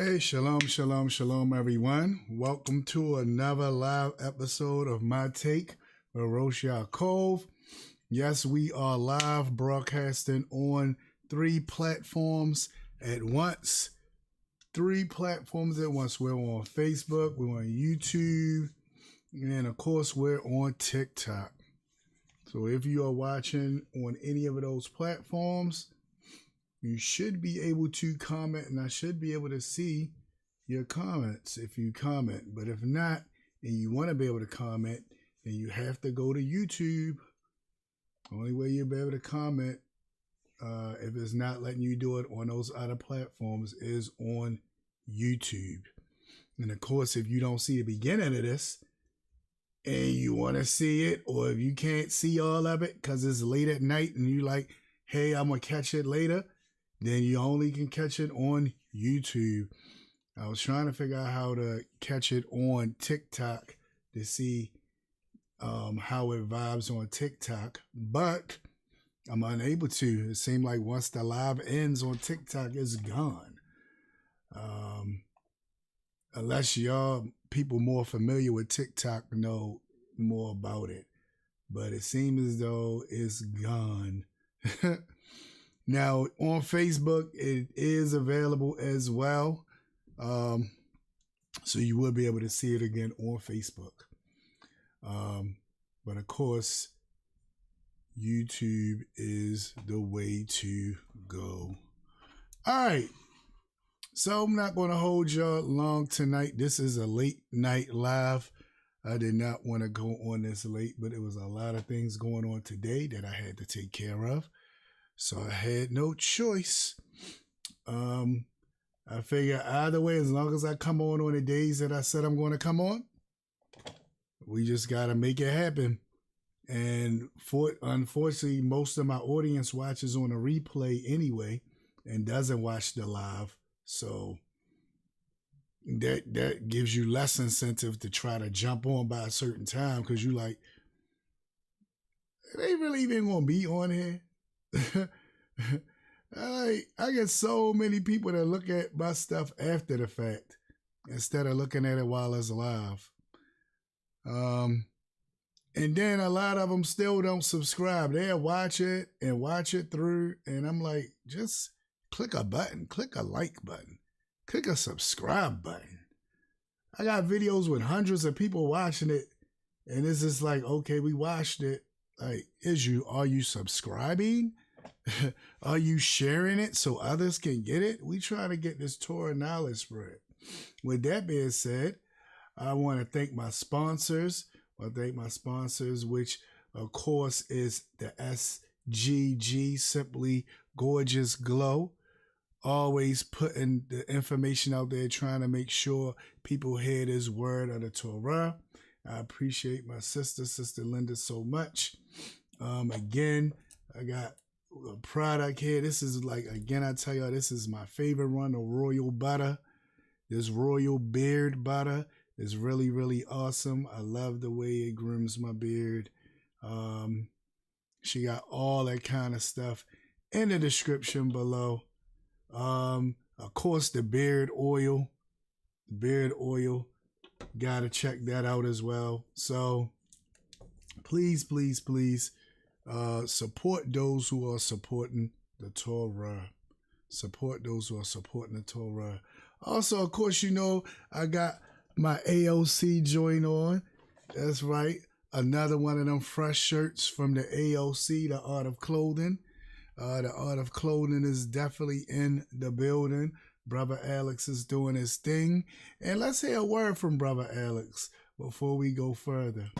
Hey, shalom, shalom, shalom, everyone. Welcome to another live episode of My Take with Rosh Ya'acob. Yes, we are live broadcasting on 3 platforms at once. 3 platforms at once. We're on Facebook, we're on YouTube, and of course, we're on TikTok. So if you are watching on any of those platforms, you should be able to comment, and I should be able to see your comments if you comment. But if not, and you want to be able to comment, then you have to go to YouTube. Only way you'll be able to comment, if it's not letting you do it on those other platforms, is on YouTube. And of course, if you don't see the beginning of this, and you want to see it, or if you can't see all of it because it's late at night and you like, hey, I'm going to catch it later, then you only can catch it on YouTube. I was trying to figure out how to catch it on TikTok to see how it vibes on TikTok, but I'm unable to. It seemed like once the live ends on TikTok, it's gone. Unless y'all people more familiar with TikTok know more about it. But it seems as though it's gone. Now, on Facebook, it is available as well. So you will be able to see it again on Facebook. But of course, YouTube is the way to go. All right. So I'm not going to hold y'all long tonight. This is a late night live. I did not want to go on this late, but it was a lot of things going on today that I had to take care of. So I had no choice. I figure either way, as long as I come on the days that I said I'm going to come on, we just got to make it happen. And unfortunately, most of my audience watches on a replay anyway and doesn't watch the live. So that gives you less incentive to try to jump on by a certain time, because you like, they really even going to be on here? I get so many people that look at my stuff after the fact instead of looking at it while it's live. And then a lot of them still don't subscribe. They'll watch it and watch it through, and I'm like, just click a button, click a like button, click a subscribe button. I got videos with hundreds of people watching it, and it's just like, okay, we watched it. Like, are you subscribing? Are you sharing it so others can get it? We try to get this Torah knowledge spread. With that being said, I want to thank my sponsors. Which of course is the SGG, Simply Gorgeous Glow. Always putting the information out there, trying to make sure people hear this word of the Torah. I appreciate my Sister Linda, so much. Again, I got a product here. This is like, again, I tell y'all, this is my favorite one, the royal butter. This royal beard butter is really, really awesome. I love the way it grooms my beard. She got all that kind of stuff in the description below. Of course, the beard oil. Gotta check that out as well. So please, please, please, support those who are supporting the Torah. Support those who are supporting the Torah. Also, of course, you know, I got my AOC joint on. That's right. Another one of them fresh shirts from the AOC, the Art of Clothing. The Art of Clothing is definitely in the building. Brother Alex is doing his thing. And let's hear a word from Brother Alex before we go further.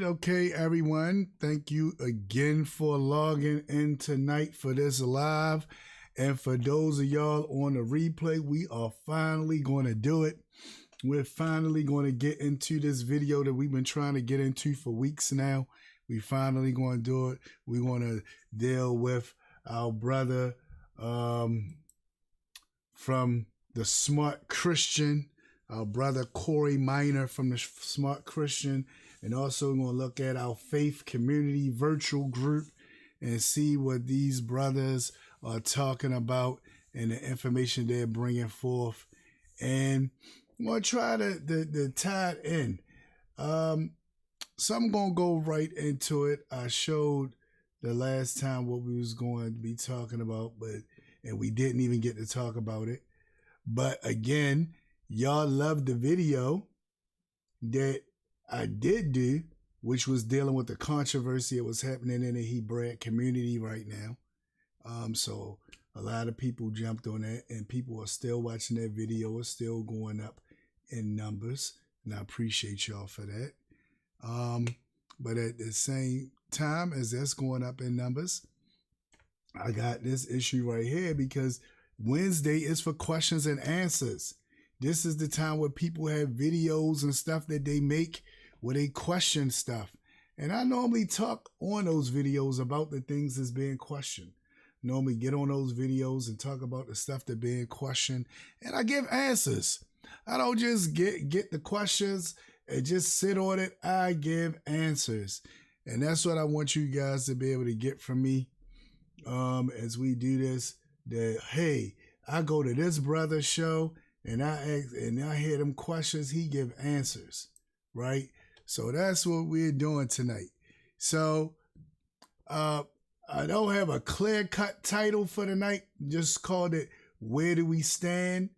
Okay, everyone. Thank you again for logging in tonight for this live. And for those of y'all on the replay, we are finally going to do it. We're finally going to get into this video that we've been trying to get into for weeks now. We finally going to do it. We're going to deal with our brother from the Smart Christian, our brother Corey Minor from the Smart Christian, and also we're going to look at our faith community virtual group and see what these brothers are talking about and the information they're bringing forth. And I'm going to try to tie it in. So I'm going to go right into it. I showed the last time what we was going to be talking about, and we didn't even get to talk about it. But again, y'all loved the video that I did do, which was dealing with the controversy that was happening in the Hebrew community right now. So a lot of people jumped on that, and people are still watching that video. It's still going up in numbers, and I appreciate y'all for that. But at the same time as that's going up in numbers, I got this issue right here because Wednesday is for questions and answers. This is the time where people have videos and stuff that they make where they question stuff. And I normally talk on those videos about the things that's being questioned. Normally get on those videos and talk about the stuff that's being questioned. And I give answers. I don't just get the questions and just sit on it. I give answers. And that's what I want you guys to be able to get from me as we do this. That, hey, I go to this brother's show and I ask, and I hear them questions, he give answers, right? So that's what we're doing tonight. So I don't have a clear-cut title for the night. Just called it Where Do We Stand?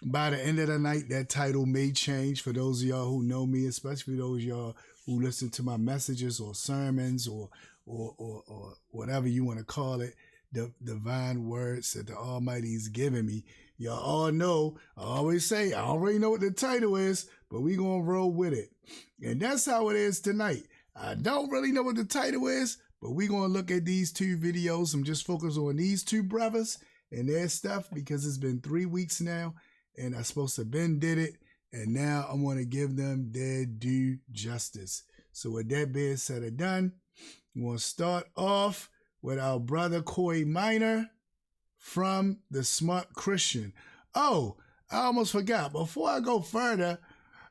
By the end of the night, that title may change for those of y'all who know me, especially those of y'all who listen to my messages or sermons or whatever you want to call it, the divine words that the Almighty's giving me. Y'all all know, I always say, I already know what the title is, but we going to roll with it. And that's how it is tonight. I don't really know what the title is, but we going to look at these two videos. I'm just focused on these two brothers and their stuff because it's been 3 weeks now, and I supposed to been did it, and now I want to give them their due justice. So with that being said and done, we're going to start off with our brother Corey Minor from the Smart Christian. Oh, I almost forgot. Before I go further,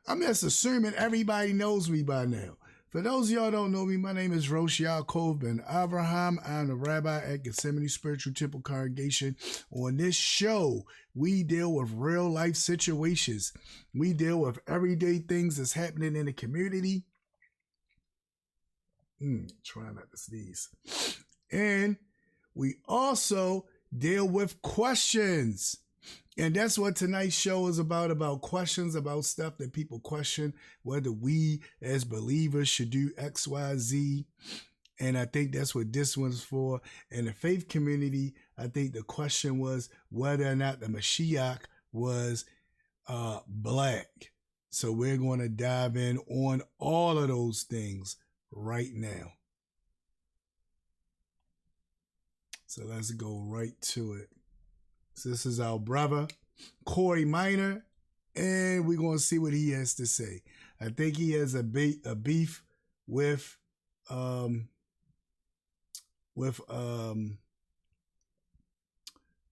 I'm just assuming everybody knows me by now. For those of y'all who don't know me, my name is Rosh Ya'acob ben Abraham. I'm the Rabbi at Gethsemane Spiritual Temple Congregation. On this show, we deal with real life situations. We deal with everyday things that's happening in the community. Try not to sneeze. And we also deal with questions. And that's what tonight's show is about questions, about stuff that people question, whether we as believers should do X, Y, Z. And I think that's what this one's for. In the faith community, I think the question was whether or not the Mashiach was black. So we're going to dive in on all of those things right now. So let's go right to it. So this is our brother, Corey Minor, and we're going to see what he has to say. I think he has a beef with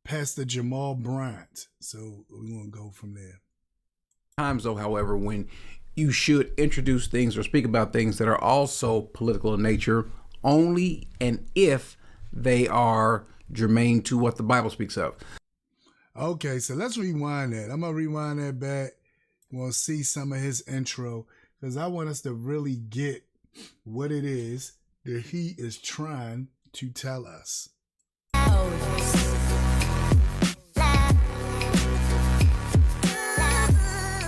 Pastor Jamal Bryant. So we're going to go from there. Times, though, however, when you should introduce things or speak about things that are also political in nature, only and if they are germane to what the Bible speaks of. Okay, so let's rewind that. I'm going to rewind that back. We'll see some of his intro because I want us to really get what it is that he is trying to tell us.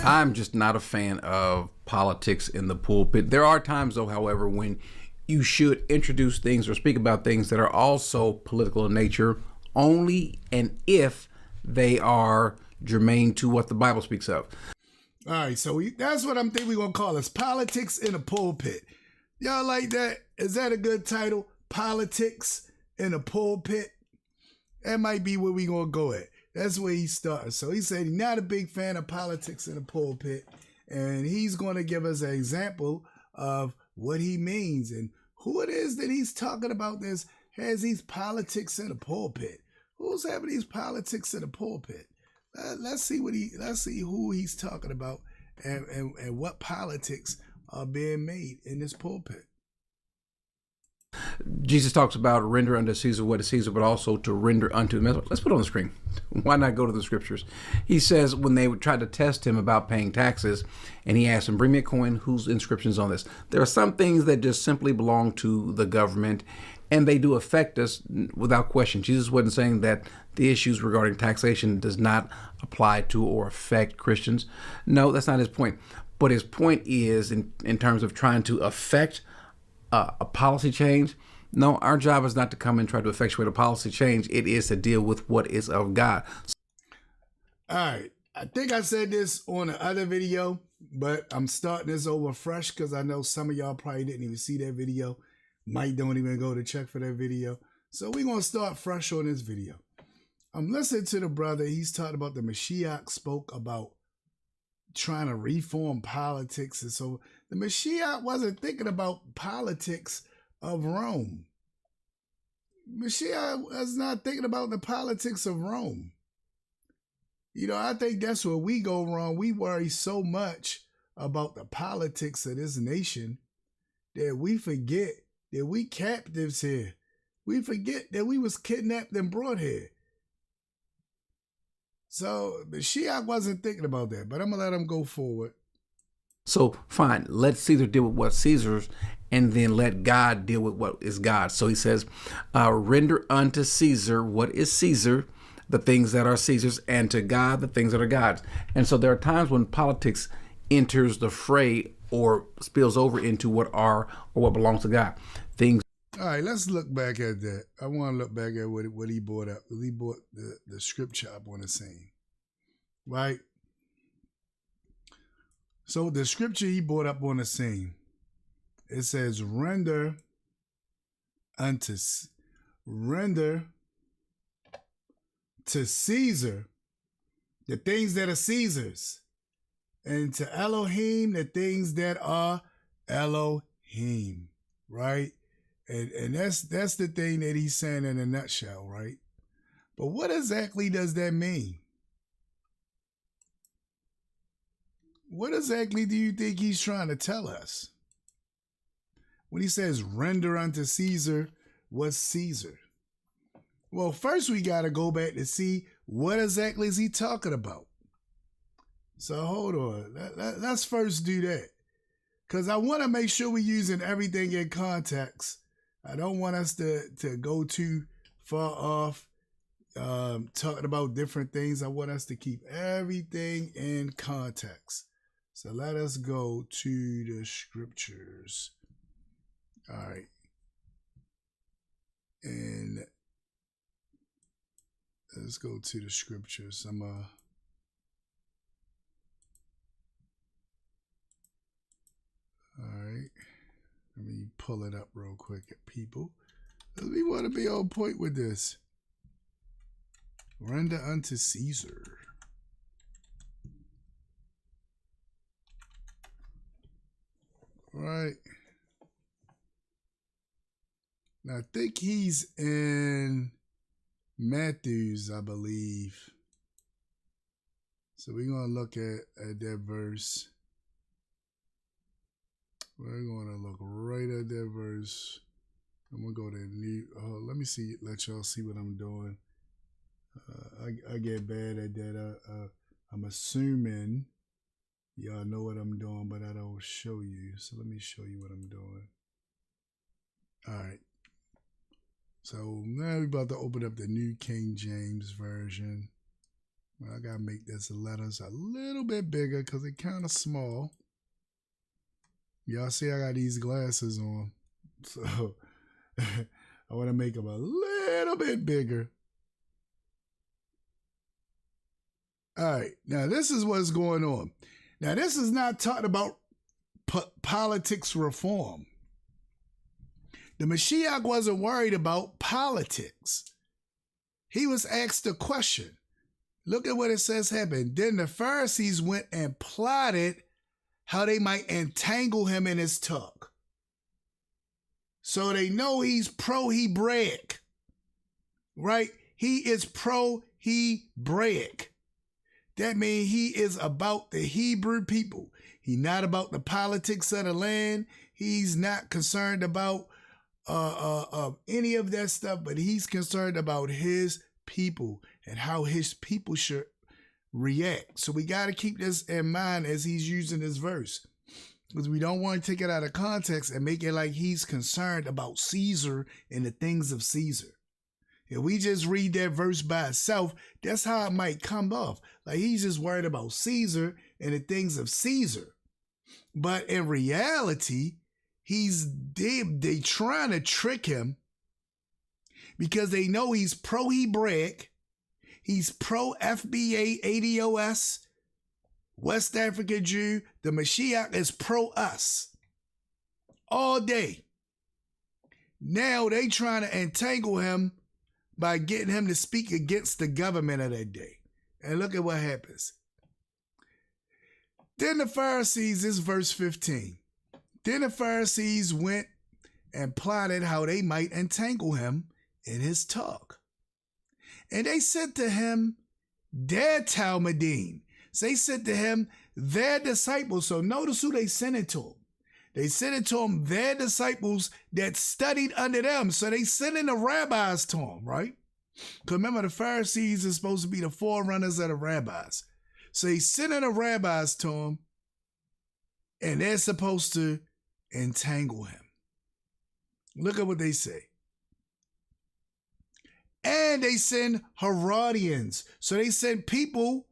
I'm just not a fan of politics in the pulpit. There are times, though, however, when you should introduce things or speak about things that are also political in nature, only and if they are germane to what the Bible speaks of. All right, so that's what I'm thinking we're going to call this, politics in a pulpit. Y'all like that? Is that a good title? Politics in a pulpit? That might be where we gonna go at. That's where he started. So he said he's not a big fan of politics in the pulpit, and he's gonna give us an example of what he means and who it is that he's talking about. This has these politics in the pulpit. Who's having these politics in the pulpit? Let's see who he's talking about and what politics are being made in this pulpit. Jesus talks about render unto Caesar what is Caesar, but also to render unto. Let's put it on the screen. Why not go to the scriptures? He says when they would try to test him about paying taxes, and he asked him, bring me a coin, whose inscription's on this? There are some things that just simply belong to the government, and they do affect us without question. Jesus wasn't saying that the issues regarding taxation does not apply to or affect Christians. No, that's not his point. But his point is in terms of trying to affect a policy change. No, our job is not to come and try to effectuate a policy change. It is to deal with what is of God. All right. I think I said this on the other video, but I'm starting this over fresh because I know some of y'all probably didn't even see that video. Might don't even go to check for that video. So we're going to start fresh on this video. I'm listening to the brother. He's talking about the Mashiach spoke about trying to reform politics. And so the Mashiach wasn't thinking about politics of Rome. Mashiach was not thinking about the politics of Rome. You know, I think that's where we go wrong. We worry so much about the politics of this nation that we forget that we captives here. We forget that we was kidnapped and brought here. So Mashiach wasn't thinking about that, but I'm going to let him go forward. So fine, let Caesar deal with what's Caesar's, and then let God deal with what is God's. So he says, render unto Caesar what is Caesar, the things that are Caesar's, and to God the things that are God's. And so there are times when politics enters the fray or spills over into what are or what belongs to God. Things. All right, let's look back at that. I want to look back at what he brought up. He brought the scripture up on the scene, right? So the scripture he brought up on the scene, it says, render to Caesar the things that are Caesar's, and to Elohim the things that are Elohim, right? And that's the thing that he's saying in a nutshell, right? But what exactly does that mean? What exactly do you think he's trying to tell us? When he says, render unto Caesar what's Caesar. Well, first we got to go back to see what exactly is he talking about. So hold on. Let's first do that. Because I want to make sure we're using everything in context. I don't want us to go too far off talking about different things. I want us to keep everything in context. So let us go to the scriptures. All right. And let's go to the scriptures. All right. Let me pull it up real quick, people. We want to be on point with this. Render unto Caesar. All right. Now, I think he's in Matthew's, I believe. So we're going to look at that verse. We're going to look right at that verse. I'm going to go to new. Let me see. Let y'all see what I'm doing. I get bad at that. I'm assuming y'all know what I'm doing, but I don't show you. So let me show you what I'm doing. All right. So now we're about to open up the New King James Version. Well, I got to make this letters a little bit bigger because it's kind of small. Y'all see I got these glasses on. So I want to make them a little bit bigger. All right. Now, this is what's going on. Now, this is not talking about politics reform. The Mashiach wasn't worried about politics. he was asked a question. Look at what it says happened. Then the Pharisees went and plotted how they might entangle him in his talk. So they know he's pro-Hebraic, right? He is pro-Hebraic. That means he is about the Hebrew people. He's not about the politics of the land. He's not concerned about any of that stuff, but he's concerned about his people and how his people should react. So we got to keep this in mind as he's using this verse, because we don't want to take it out of context and make it like he's concerned about Caesar and the things of Caesar. If we just read that verse by itself, that's how it might come off. Like he's just worried about Caesar and the things of Caesar. But in reality, they trying to trick him because they know he's pro-Hebraic, he's pro-FBA, ADOS, West African Jew. The Mashiach is pro-us all day. Now they trying to entangle him by getting him to speak against the government of that day. And look at what happens. Then the Pharisees, this is verse 15. Then the Pharisees went and plotted how they might entangle him in his talk. And they said to him, their Talmudim. So they said to him, their disciples. So notice who they sent it to him. They sent it to him, their disciples that studied under them. So they sent in the rabbis to him, right? Because remember, the Pharisees are supposed to be the forerunners of the rabbis. So they sent in the rabbis to him, and they're supposed to entangle him. Look at what they say. And they send Herodians. So they send people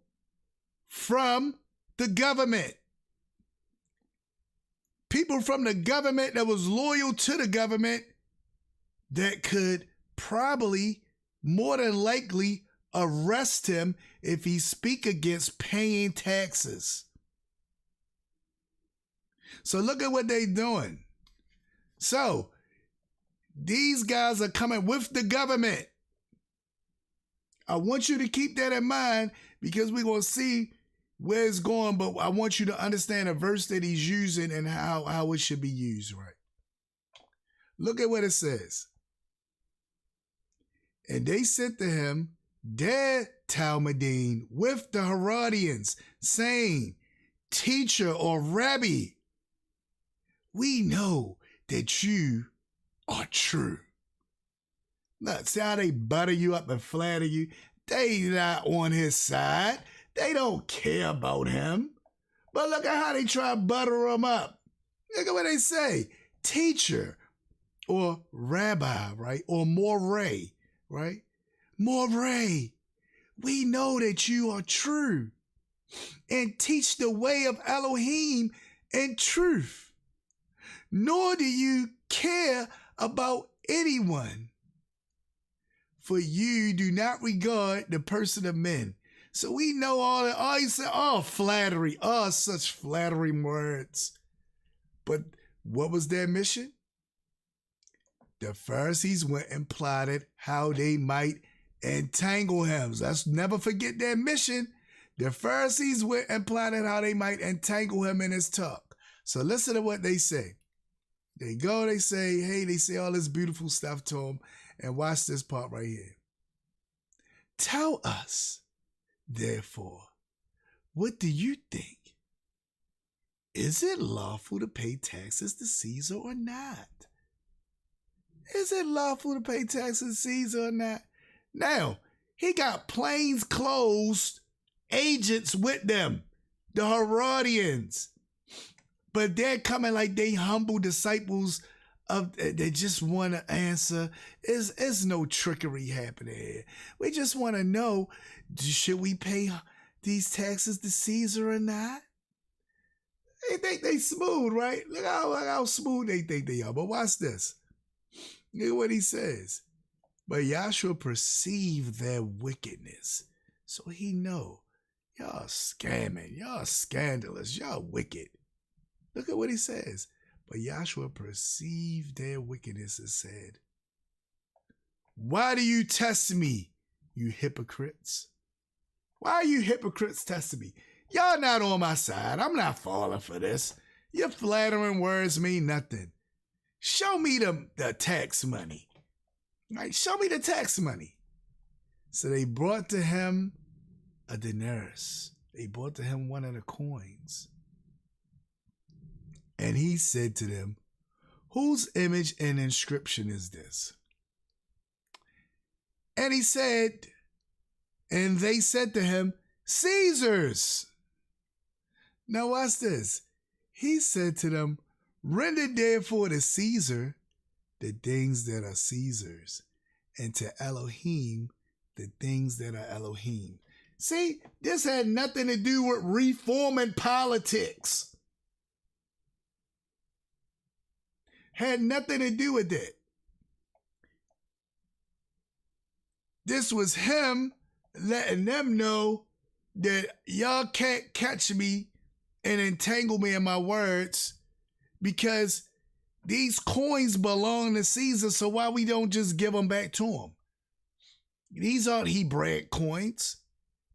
from the government. People from the government that was loyal to the government that could probably, more than likely, arrest him if he speak against paying taxes. So look at what they're doing. So these guys are coming with the government. I want you to keep that in mind because we're going to see where it's going, but I want you to understand a verse that he's using and how it should be used, right? Look at what it says. And they sent to him their Talmudim with the Herodians, saying, Teacher or Rabbi, we know that you are true. Look, see how they butter you up and flatter you? They not on his side. They don't care about him. But look at how they try to butter him up. Look at what they say. Teacher or Rabbi, right? Or Moreh, right? Moreh, we know that you are true and teach the way of Elohim in truth. Nor do you care about anyone, for you do not regard the person of men. So we know all that. Oh, he said, oh, flattery. Oh, such flattering words. But what was their mission? The Pharisees went and plotted how they might entangle him. So let's never forget their mission. The Pharisees went and plotted how they might entangle him in his talk. So listen to what they say. They go, they say, hey, they say all this beautiful stuff to him. And watch this part right here. Tell us, therefore, what do you think? Is it lawful to pay taxes to Caesar or not? Is it lawful to pay taxes to Caesar or not? Now, he got plainclothes agents with them, the Herodians. But they're coming like they humble disciples of they just want to answer. There's no trickery happening here. We just want to know, should we pay these taxes to Caesar or not? They think they smooth, right? Look how smooth they think they are. But watch this. Look at what he says. But Yahshua perceived their wickedness. So he know, y'all scamming, y'all scandalous, y'all wicked. Look at what he says. But Yahshua perceived their wickedness and said, why do you test me, you hypocrites? Why are you hypocrites testing me? Y'all not on my side. I'm not falling for this. Your flattering words mean nothing. Show me the tax money. Right? Show me the tax money. So they brought to him a denarius. They brought to him one of the coins. And he said to them, whose image and inscription is this? And he said, and they said to him, Caesar's. Now watch this. He said to them, render therefore to Caesar the things that are Caesar's, and to Elohim the things that are Elohim. See, this had nothing to do with reforming politics. Had nothing to do with it. This was him letting them know that y'all can't catch me and entangle me in my words, because these coins belong to Caesar, so why we don't just give them back to him? These aren't Hebraic coins.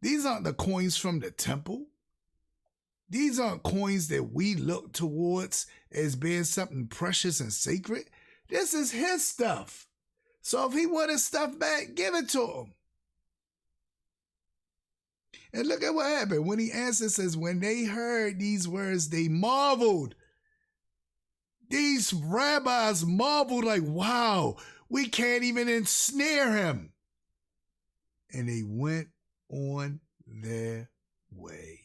These aren't the coins from the temple. These aren't coins that we look towards as being something precious and sacred. This is his stuff. So if he want his stuff back, give it to him. And look at what happened. When he answered, says, when they heard these words, they marveled. These rabbis marveled like, wow, we can't even ensnare him. And they went on their way.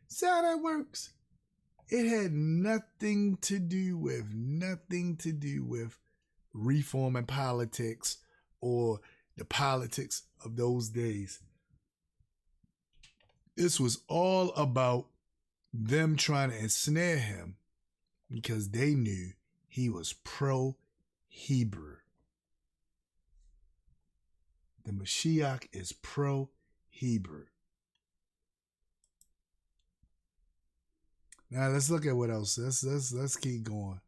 See how that works? It had nothing to do with reforming politics or the politics of those days. This was all about them trying to ensnare him because they knew he was pro-Hebrew. The Mashiach is pro-Hebrew. Now let's look at what else. Let's keep going.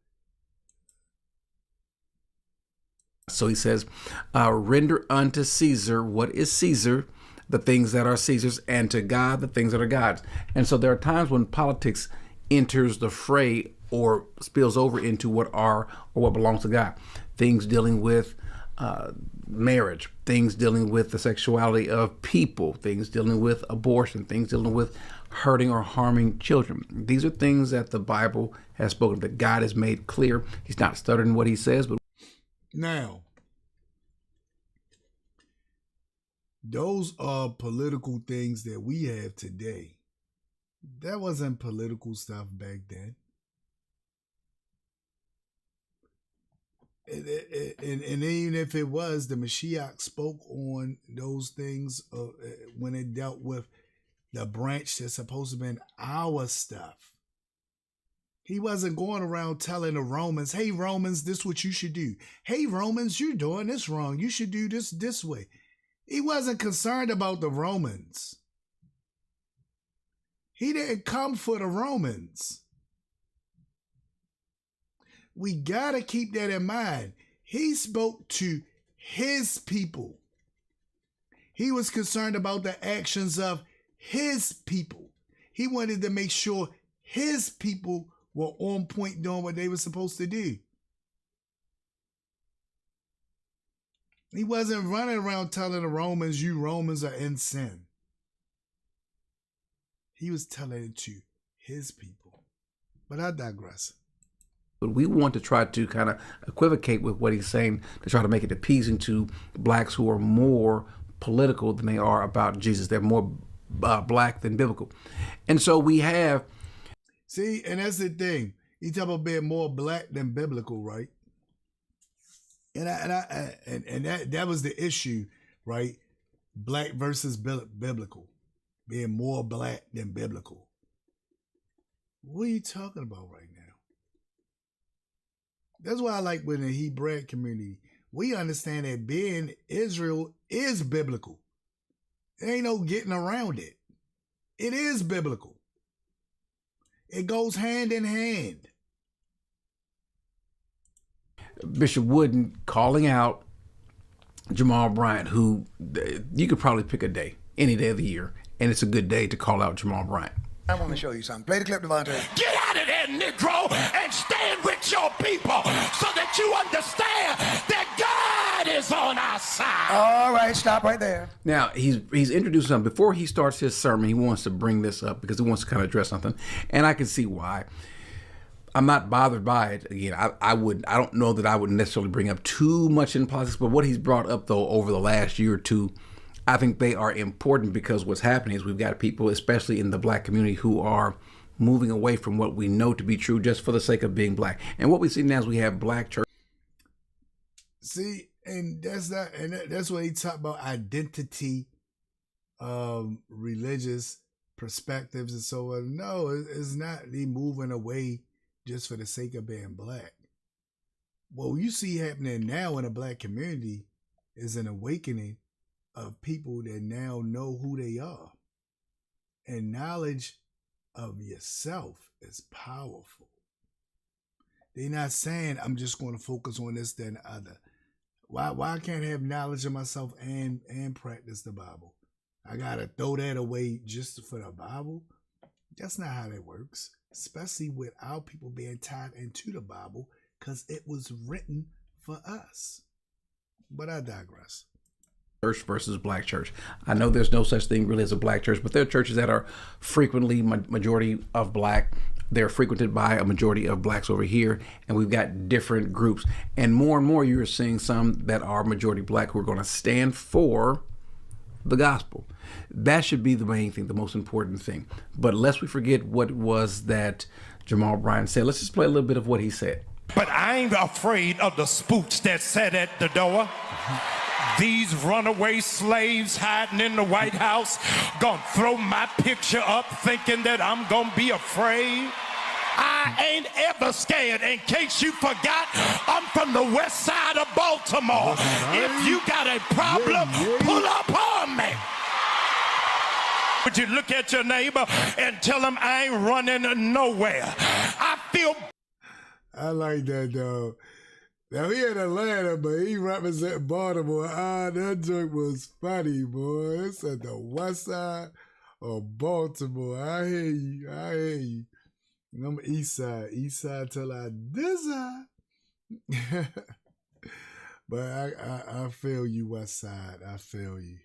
So he says, render unto Caesar what is Caesar, the things that are Caesar's, and to God the things that are God's. And so there are times when politics enters the fray or spills over into what are or what belongs to God. Things dealing with marriage, things dealing with the sexuality of people, things dealing with abortion, things dealing with hurting or harming children. These are things that the Bible has spoken, that God has made clear. He's not stuttering what he says, but now, those are political things that we have today. That wasn't political stuff back then. And even if it was, the Mashiach spoke on those things when it dealt with the branch that's supposed to have been our stuff. He wasn't going around telling the Romans, hey, Romans, this is what you should do. Hey, Romans, you're doing this wrong. You should do this way. He wasn't concerned about the Romans. He didn't come for the Romans. We got to keep that in mind. He spoke to his people. He was concerned about the actions of his people. He wanted to make sure his people were on point doing what they were supposed to do. He wasn't running around telling the Romans, you Romans are in sin. He was telling it to his people. But I digress. But we want to try to kind of equivocate with what he's saying to try to make it appeasing to blacks who are more political than they are about Jesus. They're more black than biblical. And so we have... See, and that's the thing. You talk about being more black than biblical, right? And that was the issue, right? Black versus biblical. Being more black than biblical. What are you talking about right now? That's why I like when the Hebraic community, we understand that being Israel is biblical. There ain't no getting around it. It is biblical. It goes hand in hand. Bishop Wooden calling out Jamal Bryant, who you could probably pick a day, any day of the year, and it's a good day to call out Jamal Bryant. I want to show you something. Play the clip, Devontae. Get out of there, Negro, and stand with your people so that you understand that God is on our side. All right, stop right there. Now, he's introduced something. Before he starts his sermon, he wants to bring this up because he wants to kind of address something, and I can see why. I'm not bothered by it. Again, I don't know that I would necessarily bring up too much in politics, but what he's brought up, though, over the last year or two, I think they are important because what's happening is we've got people, especially in the black community, who are moving away from what we know to be true just for the sake of being black. And what we see now is we have black church. See, and that's what he talked about, identity, religious perspectives and so on. No, it's not the moving away just for the sake of being black. What you see happening now in the black community is an awakening of people that now know who they are. And knowledge of yourself is powerful. They're not saying, I'm just going to focus on this, then the other. Why can't I have knowledge of myself and practice the Bible? I got to throw that away just for the Bible? That's not how that works. Especially without people being tied into the Bible, because it was written for us. But I digress. Church versus black church. I know there's no such thing really as a black church, but there are churches that are frequently majority of black. They're frequented by a majority of blacks over here, and we've got different groups. And more you're seeing some that are majority black who are going to stand for the gospel. That should be the main thing, the most important thing. But lest we forget what it was that Jamal Bryant said, let's just play a little bit of what he said. But I ain't afraid of the spooks that sat at the door. These runaway slaves hiding in the White House gonna throw my picture up thinking that I'm gonna be afraid. I ain't ever scared. In case you forgot, I'm from the west side of Baltimore. If you got a problem, pull up on me. Would you look at your neighbor and tell him I ain't running nowhere? I like that, though. Now, he in Atlanta, but he represent Baltimore. That joke was funny, boy. It's at the west side of Baltimore. I hear you. And I'm east side till I this side. But I feel you, west side. I feel you.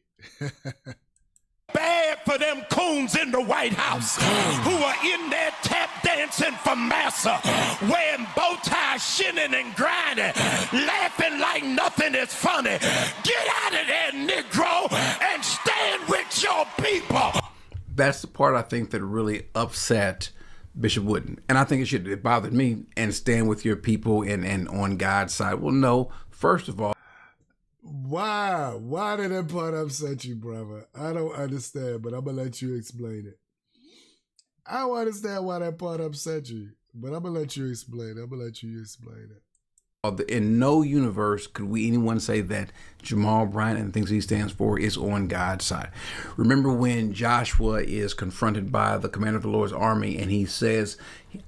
Bad for them coons in the White House who are in there tap dancing for massa, wearing bow ties, shinning and grinding, laughing like nothing is funny. Get out of there, Negro, and stand with your people. That's the part I think that really upset Bishop Wooden. And I think it bothered me. And stand with your people and on God's side. Well, no, first of all, why did that part upset you, brother? I don't understand, but I'm going to let you explain it. I don't understand why that part upset you, but I'm going to let you explain it. In no universe could anyone say that Jamal Bryant and the things he stands for is on God's side. Remember when Joshua is confronted by the commander of the Lord's army and he says,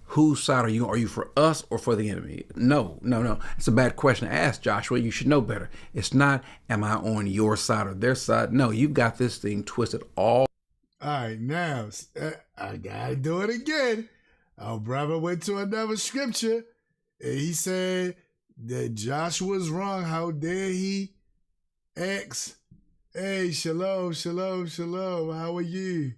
whose side are you? Are you for us or for the enemy? No. It's a bad question to ask, Joshua. You should know better. It's not, am I on your side or their side? No, you've got this thing twisted all. All right, now, I got to do it again. Our brother went to another scripture and he said that Joshua's wrong. How dare he ask, hey, shalom, how are you?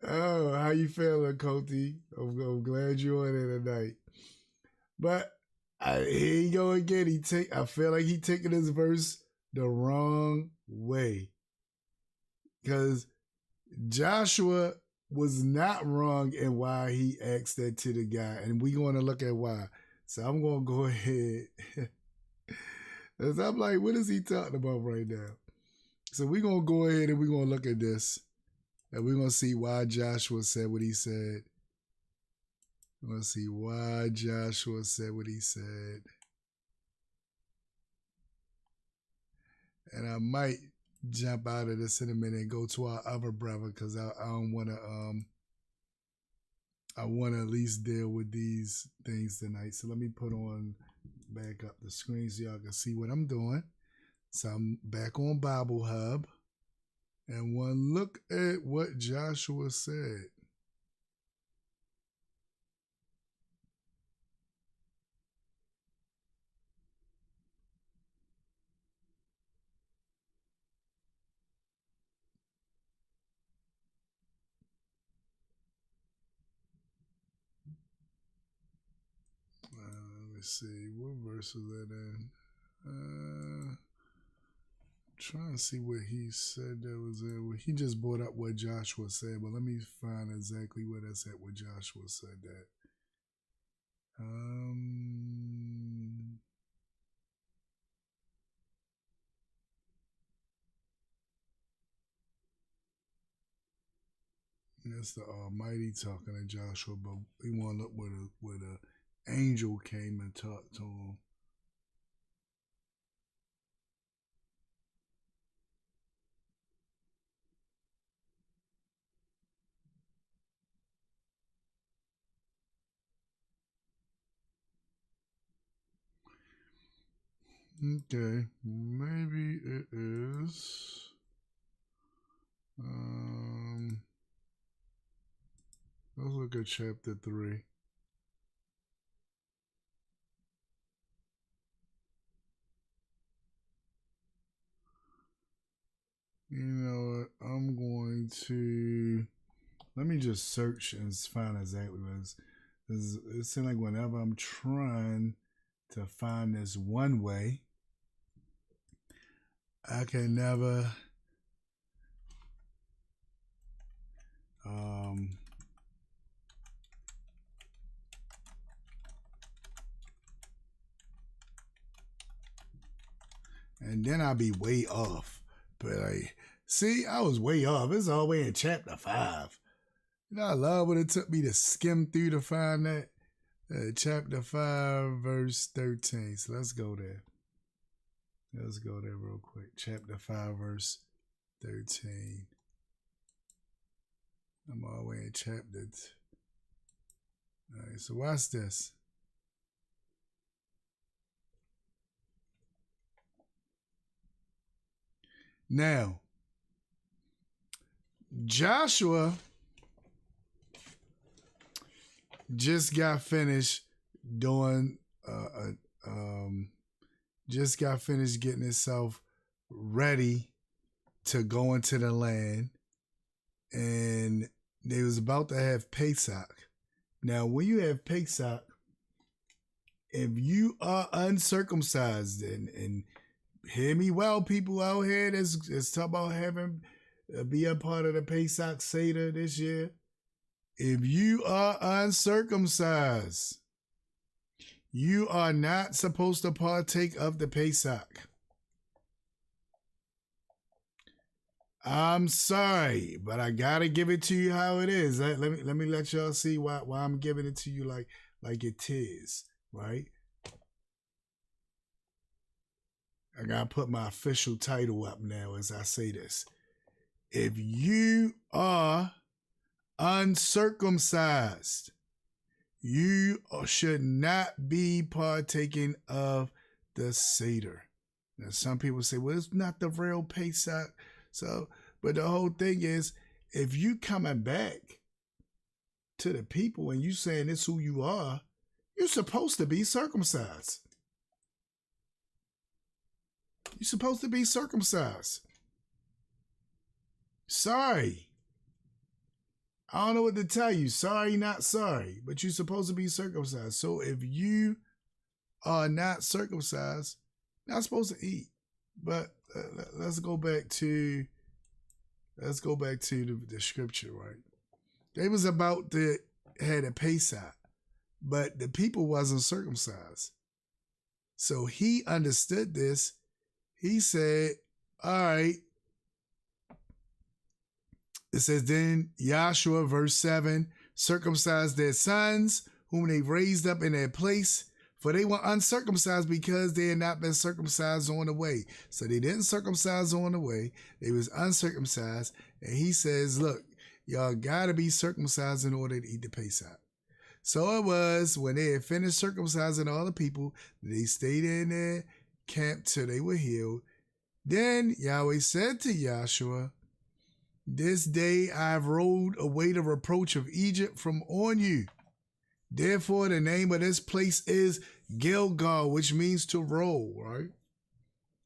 Oh, how you feeling, Koti? I'm glad you're on it tonight. But here you go again. I feel like he taking this verse the wrong way. Because Joshua was not wrong in why he asked that to the guy. And we're going to look at why. So I'm going to go ahead. Because I'm like, what is he talking about right now? So we're going to go ahead and we're going to look at this. And we're going to see why Joshua said what he said. We're going to see why Joshua said what he said. And I might jump out of this in a minute and go to our other brother because I don't want to I want to at least deal with these things tonight. So let me put on back up the screen so y'all can see what I'm doing. So I'm back on Bible Hub. And one look at what Joshua said. Let's see, what verse is that in? Trying to see what he said that was in. Well, he just brought up what Joshua said, but let me find exactly where that's at, what Joshua said that. That's the Almighty talking to Joshua, but we want to look where the angel came and talked to him. Okay, maybe it is. Let's look at chapter 3. You know what? I'm going to let me just search and find exactly what it is. It seems like whenever I'm trying to find this one way, I can never and then I'll be way off. But I was way off. It's all the way in chapter 5. You know, I love what it took me to skim through to find that. Chapter 5, verse 13. So let's go there. Let's go there real quick. Chapter 5, verse 13. I'm all the way in chapter. All right, so watch this. Now, Joshua just got finished doing just got finished getting himself ready to go into the land, and they was about to have Pesach. Now, when you have Pesach, if you are uncircumcised, and hear me well, people out here that's talking about having be a part of the Pesach Seder this year. If you are uncircumcised, you are not supposed to partake of the Pesach. I'm sorry, but I gotta give it to you how it is. Let me let y'all see why I'm giving it to you like it is, right? I gotta put my official title up now as I say this. If you are uncircumcised, you should not be partaking of the Seder. Now, some people say, well, it's not the real Pesach. So, but the whole thing is, if you coming back to the people and you saying this who you are, you're supposed to be circumcised. You're supposed to be circumcised. Sorry. I don't know what to tell you. Sorry, not sorry. But you're supposed to be circumcised. So if you are not circumcised, you're not supposed to eat. But let's go back to the scripture, right? They was about to had a Pesach, but the people wasn't circumcised. So he understood this. He said, all right. It says, then Yahshua, verse 7, circumcised their sons, whom they raised up in their place, for they were uncircumcised because they had not been circumcised on the way. So they didn't circumcise on the way. They was uncircumcised. And he says, look, y'all got to be circumcised in order to eat the Pesach. So it was when they had finished circumcising all the people, they stayed in their camp till they were healed. Then Yahweh said to Yahshua, this day I have rolled away the reproach of Egypt from on you. Therefore, the name of this place is Gilgal, which means to roll, right?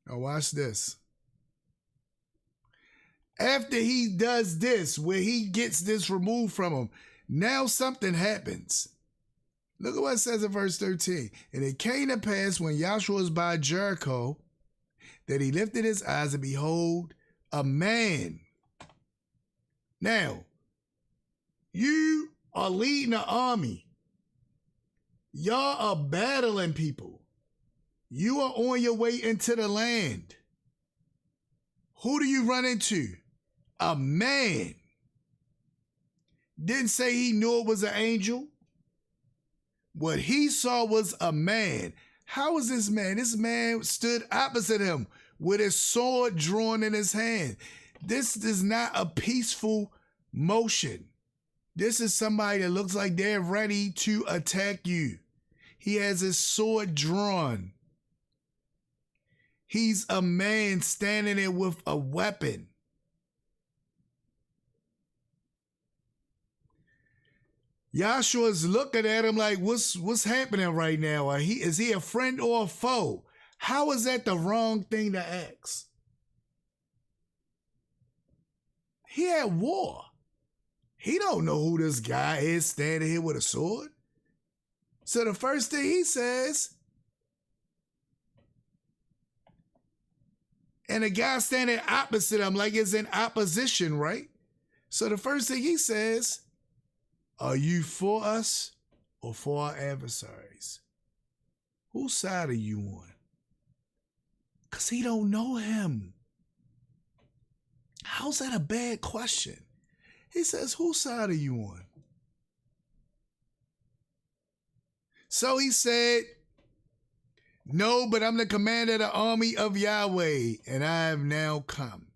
Now watch this. After he does this, where he gets this removed from him, now something happens. Look at what it says in verse 13. And it came to pass when Yahshua was by Jericho that he lifted his eyes and behold, a man. Now, you are leading an army. Y'all are battling people. You are on your way into the land. Who do you run into? A man. Didn't say he knew it was an angel. What he saw was a man. How was this man? This man stood opposite him with his sword drawn in his hand. This is not a peaceful motion. This is somebody that looks like they're ready to attack you. He has his sword drawn. He's a man standing there with a weapon. Yahshua's looking at him like, what's happening right now? Is he a friend or a foe? How is that the wrong thing to ask? He at war. He don't know who this guy is standing here with a sword. So the first thing he says, and the guy standing opposite him like it's in opposition, right? So the first thing he says, are you for us or for our adversaries? Whose side are you on? Because he don't know him. How's that a bad question? He says, whose side are you on? So he said, no, but I'm the commander of the army of Yahweh, and I have now come.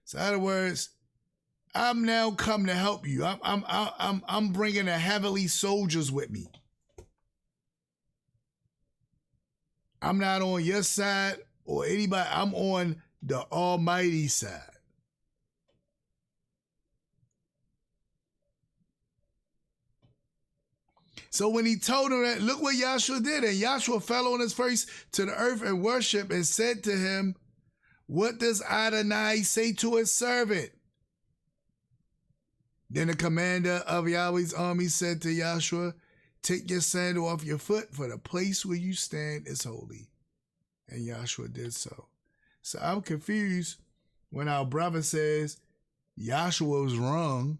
So in other words, I'm now come to help you. I'm bringing the heavenly soldiers with me. I'm not on your side or anybody. I'm on the Almighty side. So when he told him that, look what Yahshua did. And Yahshua fell on his face to the earth and worshiped and said to him, what does Adonai say to his servant? Then the commander of Yahweh's army said to Yahshua, take your sandal off your foot, for the place where you stand is holy. And Yahshua did so. So I'm confused when our brother says Yahshua was wrong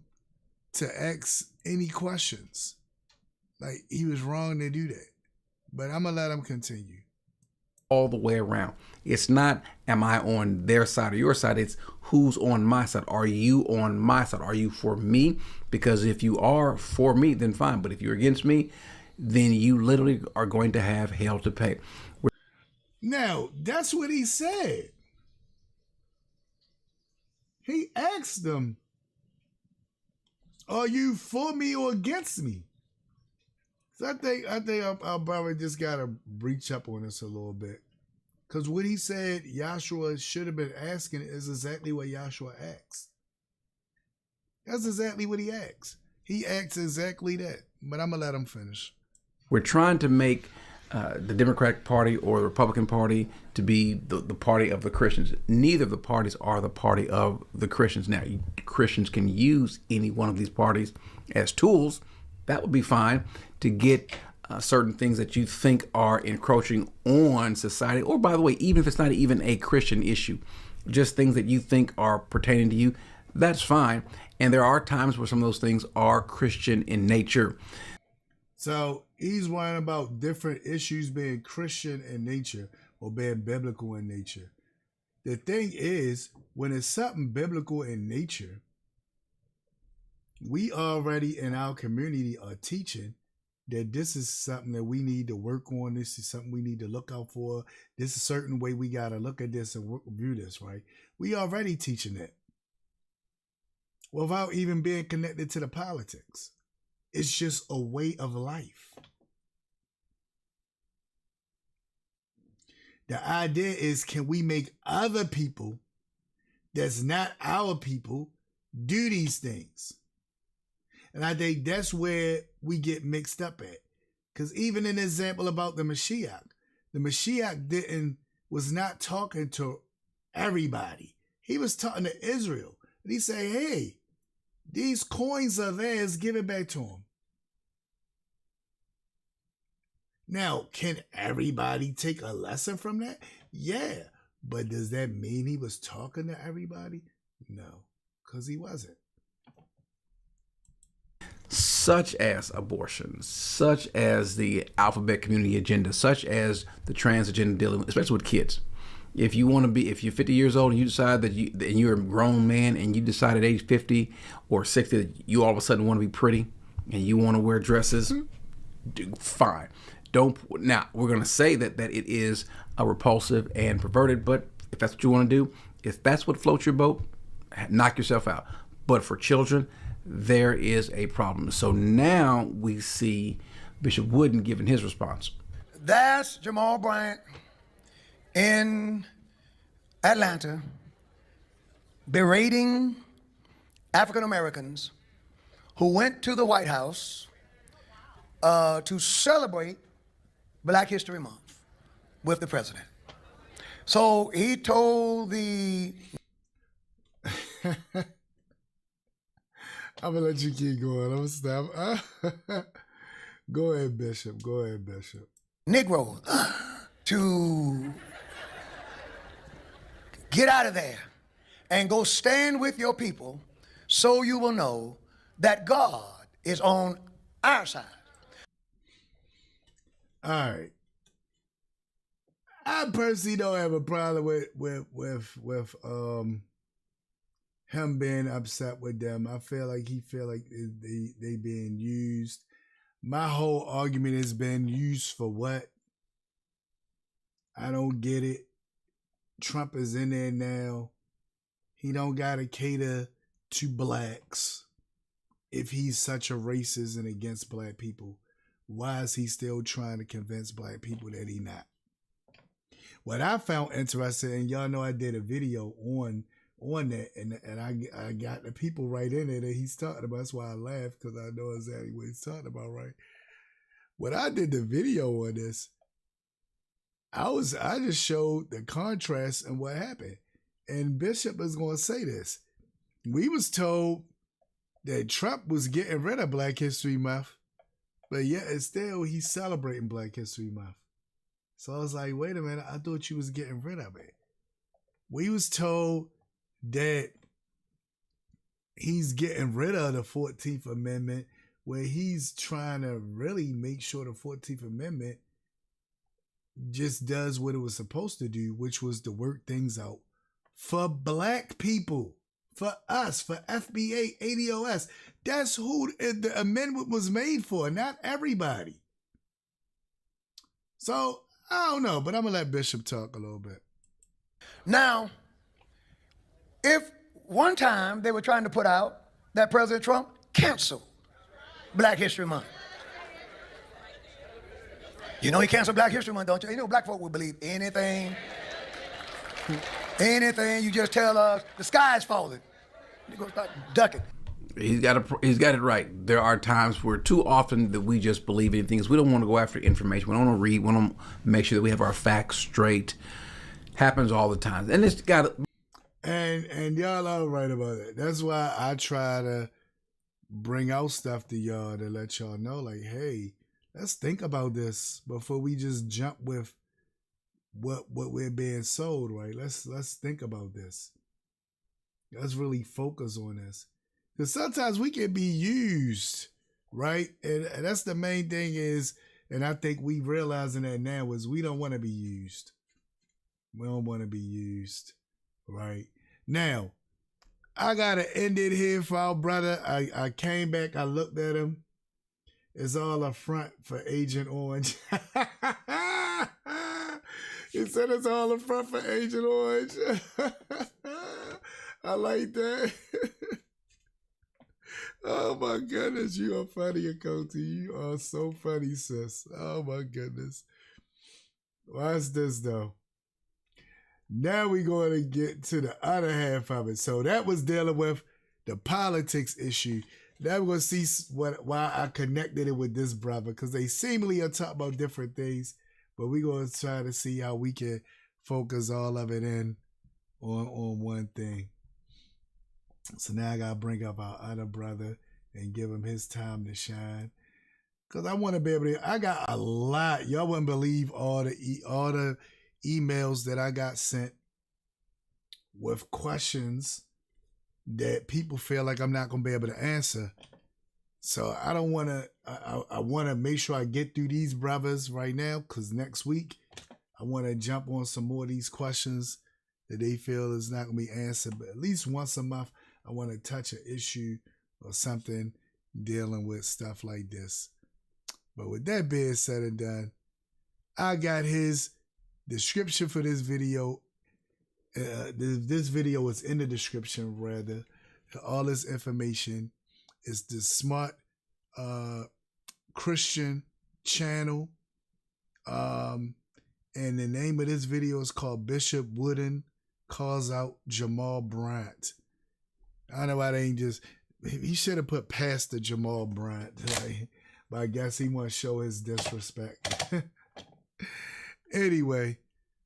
to ask any questions. Like, he was wrong to do that. But I'm going to let him continue. All the way around. It's not, am I on their side or your side? It's who's on my side. Are you on my side? Are you for me? Because if you are for me, then fine. But if you're against me, then you literally are going to have hell to pay. Now, that's what he said. He asked them, are you for me or against me? So I think our brother just got to reach up on this a little bit. Because what he said Yahshua should have been asking is exactly what Yahshua asked. That's exactly what he asked. He asked exactly that. But I'm going to let him finish. We're trying to make the Democratic Party or the Republican Party to be the party of the Christians. Neither of the parties are the party of the Christians. Now, Christians can use any one of these parties as tools. That would be fine to get certain things that you think are encroaching on society. Or, by the way, even if it's not even a Christian issue, just things that you think are pertaining to you, that's fine. And there are times where some of those things are Christian in nature. So he's worrying about different issues being Christian in nature or being biblical in nature. The thing is, when it's something biblical in nature, we already in our community are teaching that this is something that we need to work on. This is something we need to look out for. This is a certain way we got to look at this and view this, right? We already teaching that without even being connected to the politics. It's just a way of life. The idea is, can we make other people that's not our people do these things? And I think that's where we get mixed up at. Because even in the example about the Mashiach was not talking to everybody. He was talking to Israel. And he said, hey, these coins are theirs, give it back to them. Now, can everybody take a lesson from that? Yeah. But does that mean he was talking to everybody? No, because he wasn't. Such as abortion, such as the alphabet community agenda, such as the trans agenda, dealing with, especially with kids. If you're 50 years old and you decide that you're a grown man and you decide at age 50 or 60 that you all of a sudden want to be pretty and you want to wear dresses, fine. Now we're going to say that it is a repulsive and perverted, but if that's what you want to do, if that's what floats your boat, knock yourself out. But for children, there is a problem. So now we see Bishop Wooden giving his response. That's Jamal Bryant in Atlanta berating African Americans who went to the White House to celebrate Black History Month with the president. So he told the... I'm going to let you keep going. I'm going to stop. Go ahead, Bishop. Go ahead, Bishop. Negro to get out of there and go stand with your people so you will know that God is on our side. All right. I personally don't have a problem with him being upset with them. I feel like he feel like they being used. My whole argument has been used for what? I don't get it. Trump is in there now. He don't gotta cater to blacks. If he's such a racist and against black people, why is he still trying to convince black people that he not? What I found interesting, and y'all know I did a video on that, and I got the people right in it that he's talking about. That's why I laugh, because I know exactly what he's talking about, right? When I did the video on this, I just showed the contrast and what happened. And Bishop is going to say this. We was told that Trump was getting rid of Black History Month, but yet still he's celebrating Black History Month. So I was like, wait a minute, I thought you was getting rid of it. We was told that he's getting rid of the 14th Amendment, where he's trying to really make sure the 14th Amendment just does what it was supposed to do, which was to work things out for black people, for us, for FBA, ADOS. That's who the amendment was made for, not everybody. So, I don't know, but I'm going to let Bishop talk a little bit. Now, if one time they were trying to put out that President Trump canceled Black History Month. You know he canceled Black History Month, don't you? You know black folk will believe anything. Anything you just tell us, the sky's falling. You go start ducking. He's got it right. There are times where too often that we just believe anything, because we don't want to go after information. We don't want to read. We want to make sure that we have our facts straight. Happens all the time, and it's got. And y'all are right about that. That's why I try to bring out stuff to y'all to let y'all know, like, hey, let's think about this before we just jump with what we're being sold, right? Let's think about this. Let's really focus on this. Because sometimes we can be used, right? And that's the main thing is, and I think we realizing that now, is we don't want to be used. We don't want to be used, right? Now, I got to end it here for our brother. I came back, I looked at him. It's all a front for Agent Orange. He said it's all a front for Agent Orange. I like that. Oh my goodness, you are funny, Akoti. You are so funny, sis. Oh my goodness. Watch this though. Now we're going to get to the other half of it. So that was dealing with the politics issue. Now we're going to see why I connected it with this brother, because they seemingly are talking about different things, but we're going to try to see how we can focus all of it in on one thing. So now I got to bring up our other brother and give him his time to shine. Because I want to be able to, I got a lot. Y'all wouldn't believe all the emails that I got sent with questions that people feel like I'm not going to be able to answer. So I don't want to, I want to make sure I get through these brothers right now, because next week I want to jump on some more of these questions that they feel is not going to be answered. But at least once a month, I want to touch an issue or something dealing with stuff like this. But with that being said and done, I got his description for this video. This video is in the description, rather. All this information is the Smart Christian channel. And the name of this video is called Bishop Wooden Calls Out Jamal Bryant. I don't know why they ain't just, he should have put Pastor Jamal Bryant, like, but I guess he want to show his disrespect. Anyway,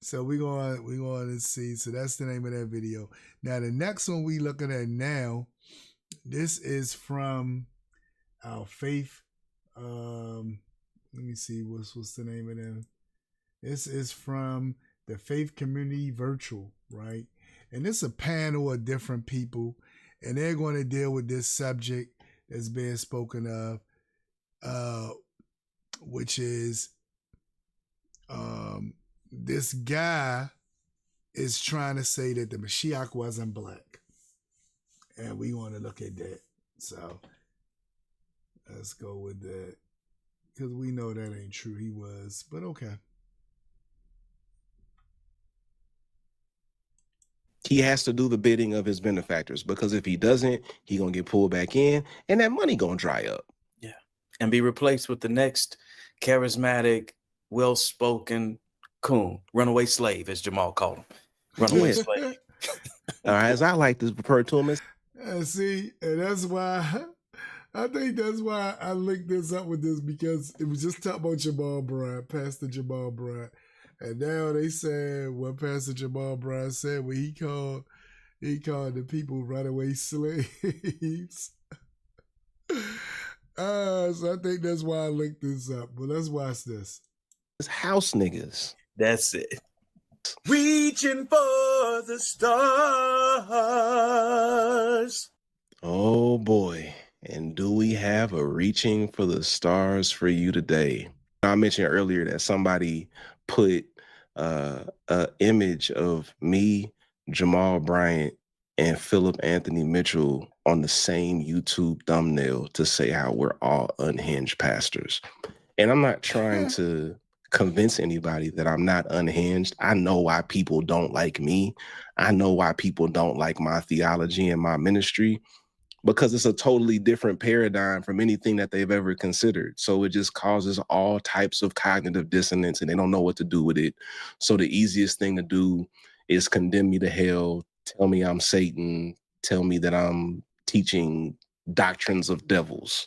so we're going to see. So that's the name of that video. Now the next one we looking at now, this is from our faith. Let me see what's the name of them. This is from the Faith Community Virtual, right? And it's a panel of different people, and they're going to deal with this subject that's being spoken of, which is this guy is trying to say that the Mashiach wasn't black. And we want to look at that. So let's go with that, because we know that ain't true. He was, but okay. He has to do the bidding of his benefactors, because if he doesn't, he gonna get pulled back in, and that money gonna dry up. Yeah, and be replaced with the next charismatic, well-spoken coon, runaway slave, as Jamal called him. Runaway slave. All right, as I like to refer to him as. See, and that's why I think that's why I linked this up with this, because it was just talking about Jamal Bryant, Pastor Jamal Bryant. And now they said what Pastor Jamal Bryant said when he called the people runaway slaves. So I think that's why I linked this up. But let's watch this. It's house niggas. That's it. Reaching for the stars. Oh boy. And do we have a reaching for the stars for you today? I mentioned earlier that somebody put an image of me, Jamal Bryant, and Philip Anthony Mitchell on the same YouTube thumbnail to say how we're all unhinged pastors. And I'm not trying to convince anybody that I'm not unhinged. I know why people don't like me. I know why people don't like my theology and my ministry, because it's a totally different paradigm from anything that they've ever considered. So it just causes all types of cognitive dissonance, and they don't know what to do with it. So the easiest thing to do is condemn me to hell, tell me I'm Satan, tell me that I'm teaching doctrines of devils.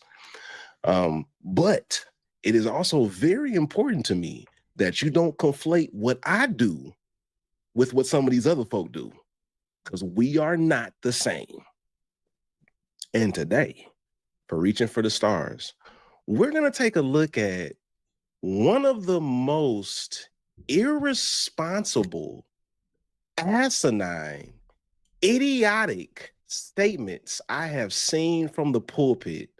But it is also very important to me that you don't conflate what I do with what some of these other folk do, because we are not the same. And today, for Reaching for the Stars, we're going to take a look at one of the most irresponsible, asinine, idiotic statements I have seen from the pulpit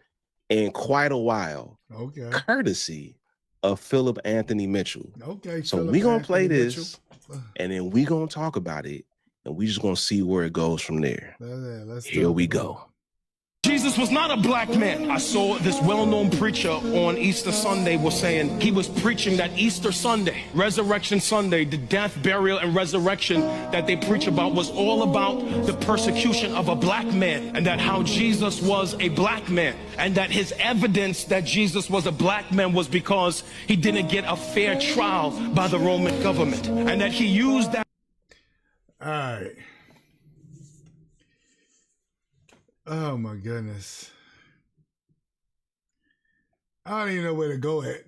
in quite a while. Okay. Courtesy of Philip Anthony Mitchell. Okay. So we're going to play this, and then we're going to talk about it, and we're just going to see where it goes from there. Let's Here we go. Jesus was not a black man. I saw this well-known preacher on Easter Sunday was saying he was preaching that Easter Sunday, Resurrection Sunday, the death, burial, and resurrection that they preach about was all about the persecution of a black man, and that how Jesus was a black man, and that his evidence that Jesus was a black man was because he didn't get a fair trial by the Roman government, and that he used that. All right. Oh my goodness. I don't even know where to go at.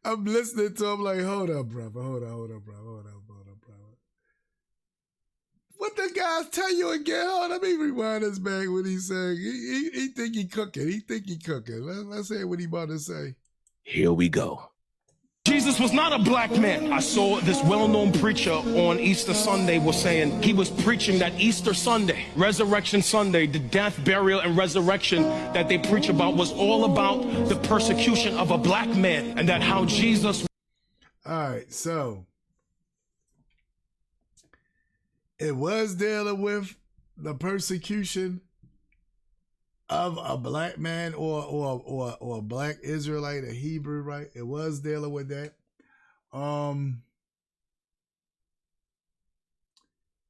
I'm listening to him like, hold up, brother. Hold up, brother. What the guys tell you again? Hold on, let me rewind this back what he's saying. He think he cooking. Let's hear what he about to say. Here we go. Jesus was not a black man. I saw this well-known preacher on Easter Sunday was saying he was preaching that Easter Sunday, Resurrection Sunday, the death, burial, and resurrection that they preach about was all about the persecution of a black man, and that how Jesus... All right, so it was dealing with the persecution of a black man or a black Israelite, a Hebrew, right? It was dealing with that.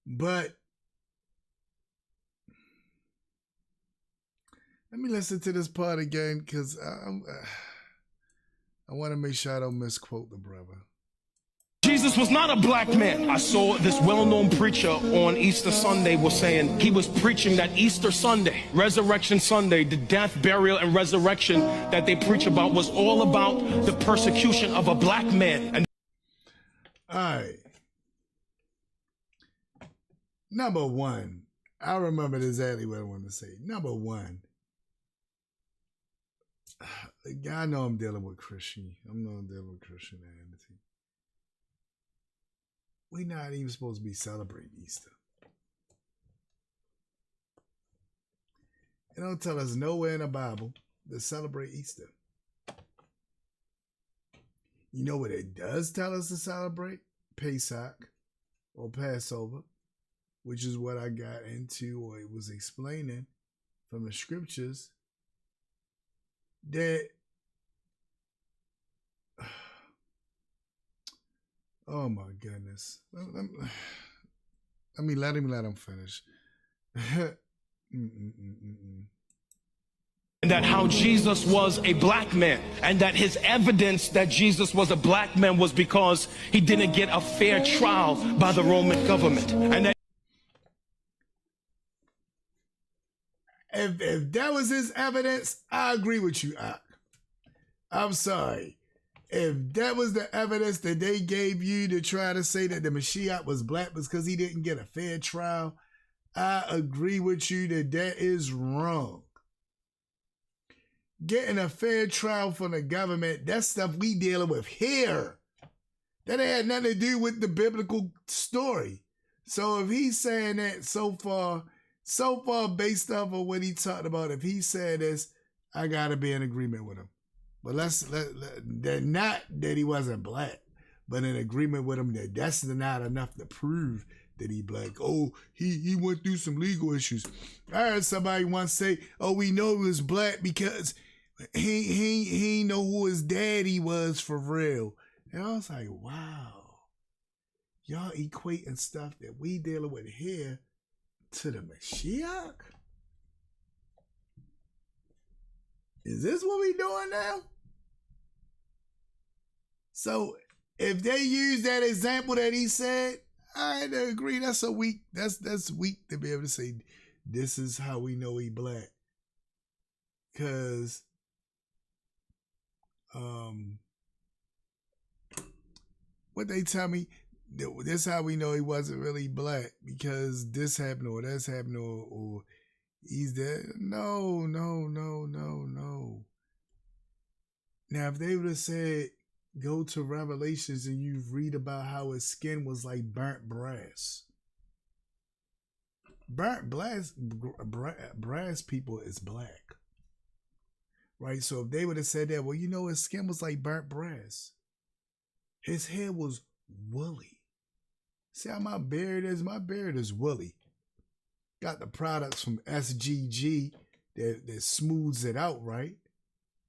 But let me listen to this part again because I want to make sure I don't misquote the brother. Jesus was not a black man. I saw this well-known preacher on Easter Sunday was saying he was preaching that Easter Sunday, Resurrection Sunday, the death, burial, and resurrection that they preach about was all about the persecution of a black man. And all right. Number one, I remember exactly what I wanted to say. Number one, I know I'm dealing with Christianity. We're not even supposed to be celebrating Easter. It don't tell us nowhere in the Bible to celebrate Easter. You know what it does tell us to celebrate? Pesach or Passover, which is what I got into or it was explaining from the scriptures that oh my goodness. Let him finish. And that how Jesus was a black man, and that his evidence that Jesus was a black man was because he didn't get a fair trial by the Roman government. And that if that was his evidence, I agree with you, Ak. I'm sorry. If that was the evidence that they gave you to try to say that the Mashiach was black because he didn't get a fair trial, I agree with you that that is wrong. Getting a fair trial from the government, that's stuff we dealing with here. That had nothing to do with the biblical story. So if he's saying that so far based off of what he talked about, if he said this, I got to be in agreement with him. But not that he wasn't black, but in agreement with him that that's not enough to prove that he black. Oh, he went through some legal issues. I heard somebody once say, oh, we know he was black because he know who his daddy was for real. And I was like, wow, y'all equating stuff that we dealing with here to the Mashiach? Is this what we doing now? So if they use that example that he said, I had to agree. That's weak to be able to say this is how we know he black. Cause what they tell me, this how we know he wasn't really black because this happened or that's happened or he's dead. No. Now, if they would have said, go to Revelations and you read about how his skin was like burnt brass. Burnt brass people is black. Right? So if they would have said that, well, you know, his skin was like burnt brass. His hair was woolly. See how my beard is? My beard is woolly. got the products from SGG that smooths it out, right?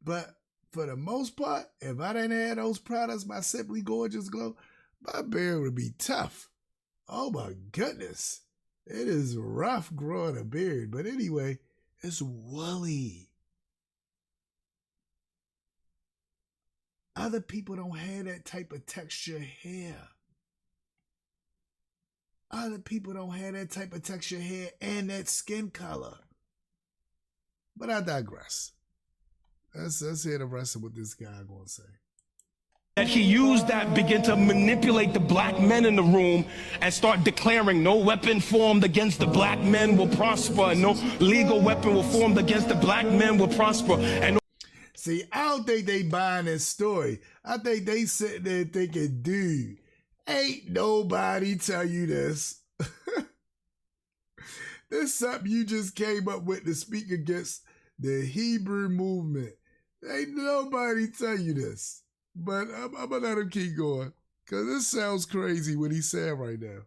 But for the most part, if I didn't have those products by Simply Gorgeous Glow, my beard would be tough. Oh my goodness. It is rough growing a beard. But anyway, it's woolly. Other people don't have that type of texture hair. Other people don't have that type of texture hair and that skin color. But I digress. Let's hear the rest of what this guy gonna say. That he used that, begin to manipulate the black men in the room and start declaring no weapon formed against the black men will prosper. No legal weapon will formed against the black men will prosper. And see, I don't think they buying this story. I think they sitting there thinking, dude, ain't nobody tell you this. This is something you just came up with to speak against the Hebrew movement. Ain't nobody tell you this. But I'm going to let him keep going. Because this sounds crazy what he's saying right now.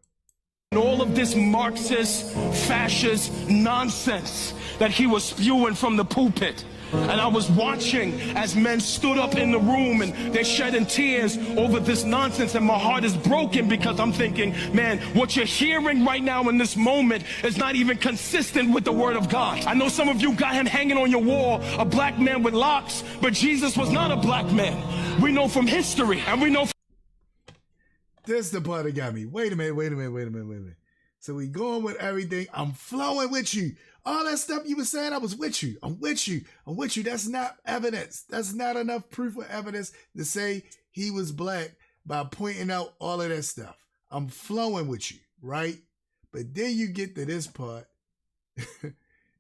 all of this Marxist, fascist nonsense that he was spewing from the pulpit. And I was watching as men stood up in the room and they're shedding tears over this nonsense, and my heart is broken because I'm thinking, man, what you're hearing right now in this moment is not even consistent with the word of God. I know some of you got him hanging on your wall, a black man with locks, but Jesus was not a black man. We know from history, and we know This is the part that got me. Wait a minute. So we going with everything. I'm flowing with you. All that stuff you were saying, I was with you. I'm with you. That's not evidence. That's not enough proof or evidence to say he was black by pointing out all of that stuff. I'm flowing with you, right? But then you get to this part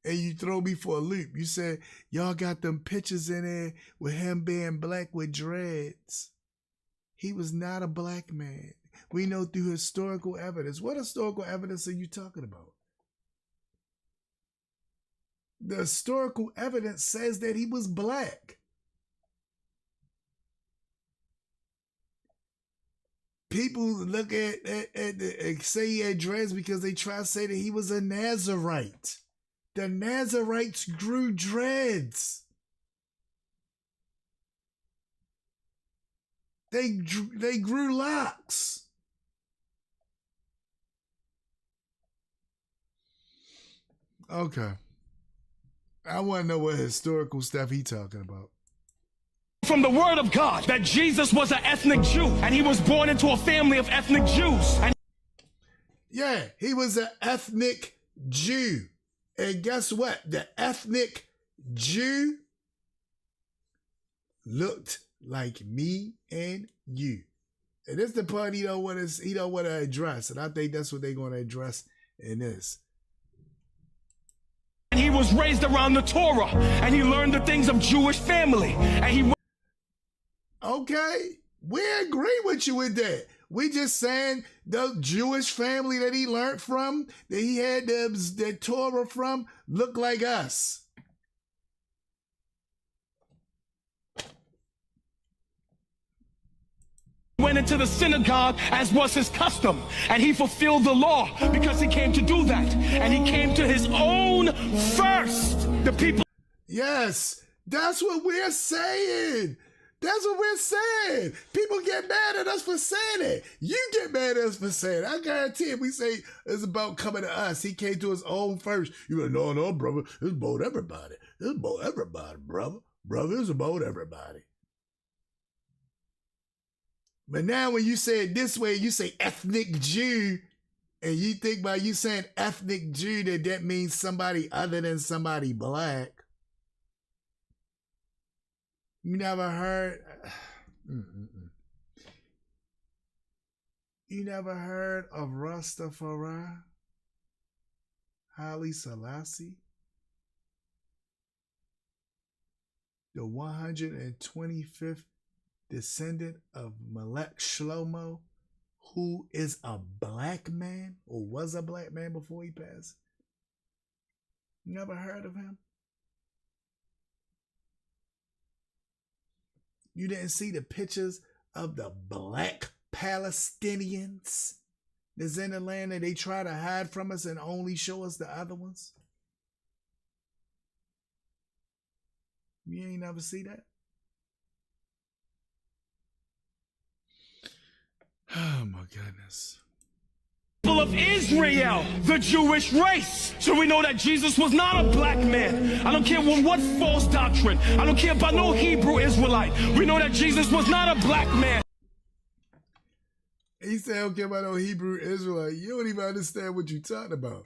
and you throw me for a loop. You said, y'all got them pictures in there with him being black with dreads. He was not a black man. We know through historical evidence. What historical evidence are you talking about? The historical evidence says that he was black. People look at say he had dreads because they try to say that he was a Nazarite. The Nazarites grew dreads. They grew locks. Okay. I want to know what historical stuff he talking about. from the word of God that Jesus was an ethnic Jew, and he was born into a family of ethnic Jews. And yeah, he was an ethnic Jew. And guess what? The ethnic Jew looked like me and you. And this is the part he don't want to address. And I think that's what they're going to address in this. And he was raised around the Torah, and he learned the things of Jewish family. And he okay, we agree with you with that. We just saying the Jewish family that he learned from, that he had the Torah from, look like us. went into the synagogue as was his custom, and he fulfilled the law because he came to do that. And he came to his own first. The people. Yes, that's what we're saying. That's what we're saying. People get mad at us for saying it. You get mad at us for saying it. I guarantee if we say it's about coming to us, he came to his own first. You're like, no, brother. It's about everybody. It's about everybody, brother. Brother, it's about everybody. But now when you say it this way, you say ethnic Jew, and you think by you saying ethnic Jew that means somebody other than somebody black. You never heard... You never heard of Rastafari? Haile Selassie? The 125th descendant of Melech Shlomo, who is a black man, or was a black man before he passed. You never heard of him? You didn't see the pictures of the black Palestinians that's in the land that they try to hide from us and only show us the other ones? You ain't never see that? Oh my goodness. People of Israel, the Jewish race. So we know that Jesus was not a black man. I don't care what false doctrine. I don't care about no Hebrew Israelite. We know that Jesus was not a black man. He said, I don't care about no Hebrew Israelite. You don't even understand what you're talking about.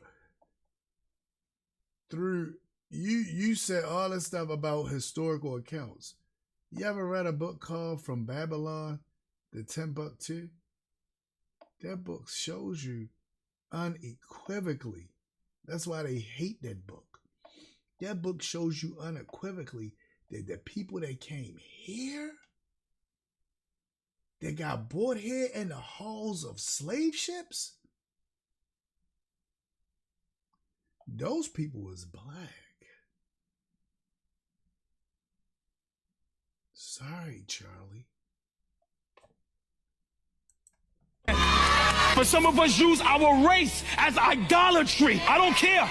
Through you said all this stuff about historical accounts. You ever read a book called From Babylon to Timbuktu? That book shows you unequivocally. That's why they hate that book. That book shows you unequivocally that the people that came here, that got brought here in the hulls of slave ships, those people was black. Sorry, Charlie. But some of us use our race as idolatry. I don't care.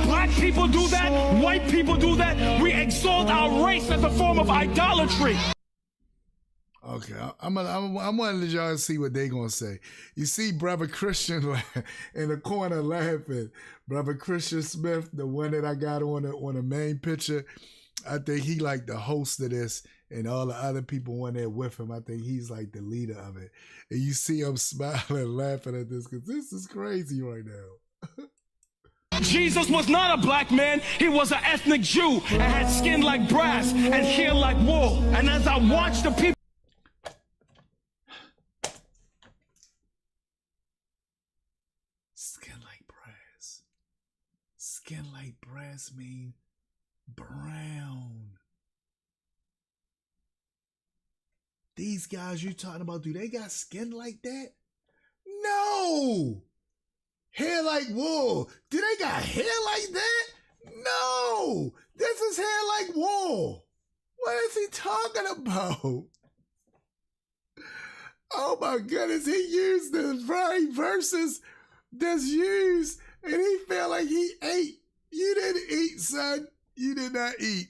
Black people do that. White people do that. We exalt our race as a form of idolatry. Okay, I'm wanting y'all to see what they gonna say. You see, Brother Christian in the corner laughing. Brother Christian Smith, the one that I got on the main picture. I think he like the host of this, and all the other people on there with him. I think he's like the leader of it. And you see him smiling, laughing at this because this is crazy right now. Jesus was not a black man. He was an ethnic Jew and had skin like brass and hair like wool. And as I watched the people. Skin like brass. Skin like brass mean brown. These guys you talking about, do they got skin like that? No! Hair like wool. Do they got hair like that? No! This is hair like wool. What is he talking about? Oh my goodness, he used the very verses that's used, and he felt like he ate. You didn't eat, son. You did not eat.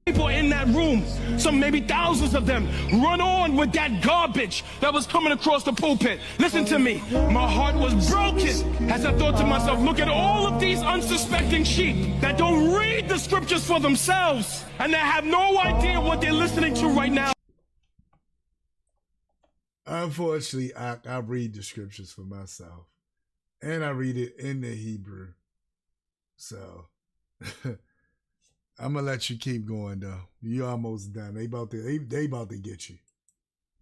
People in that room, some maybe thousands of them, run on with that garbage that was coming across the pulpit. Listen to me. My heart was broken as I thought to myself, look at all of these unsuspecting sheep that don't read the scriptures for themselves and that have no idea what they're listening to right now. Unfortunately, I read the scriptures for myself, and I read it in the Hebrew. So I'm gonna let you keep going though. You almost done. They about to get you.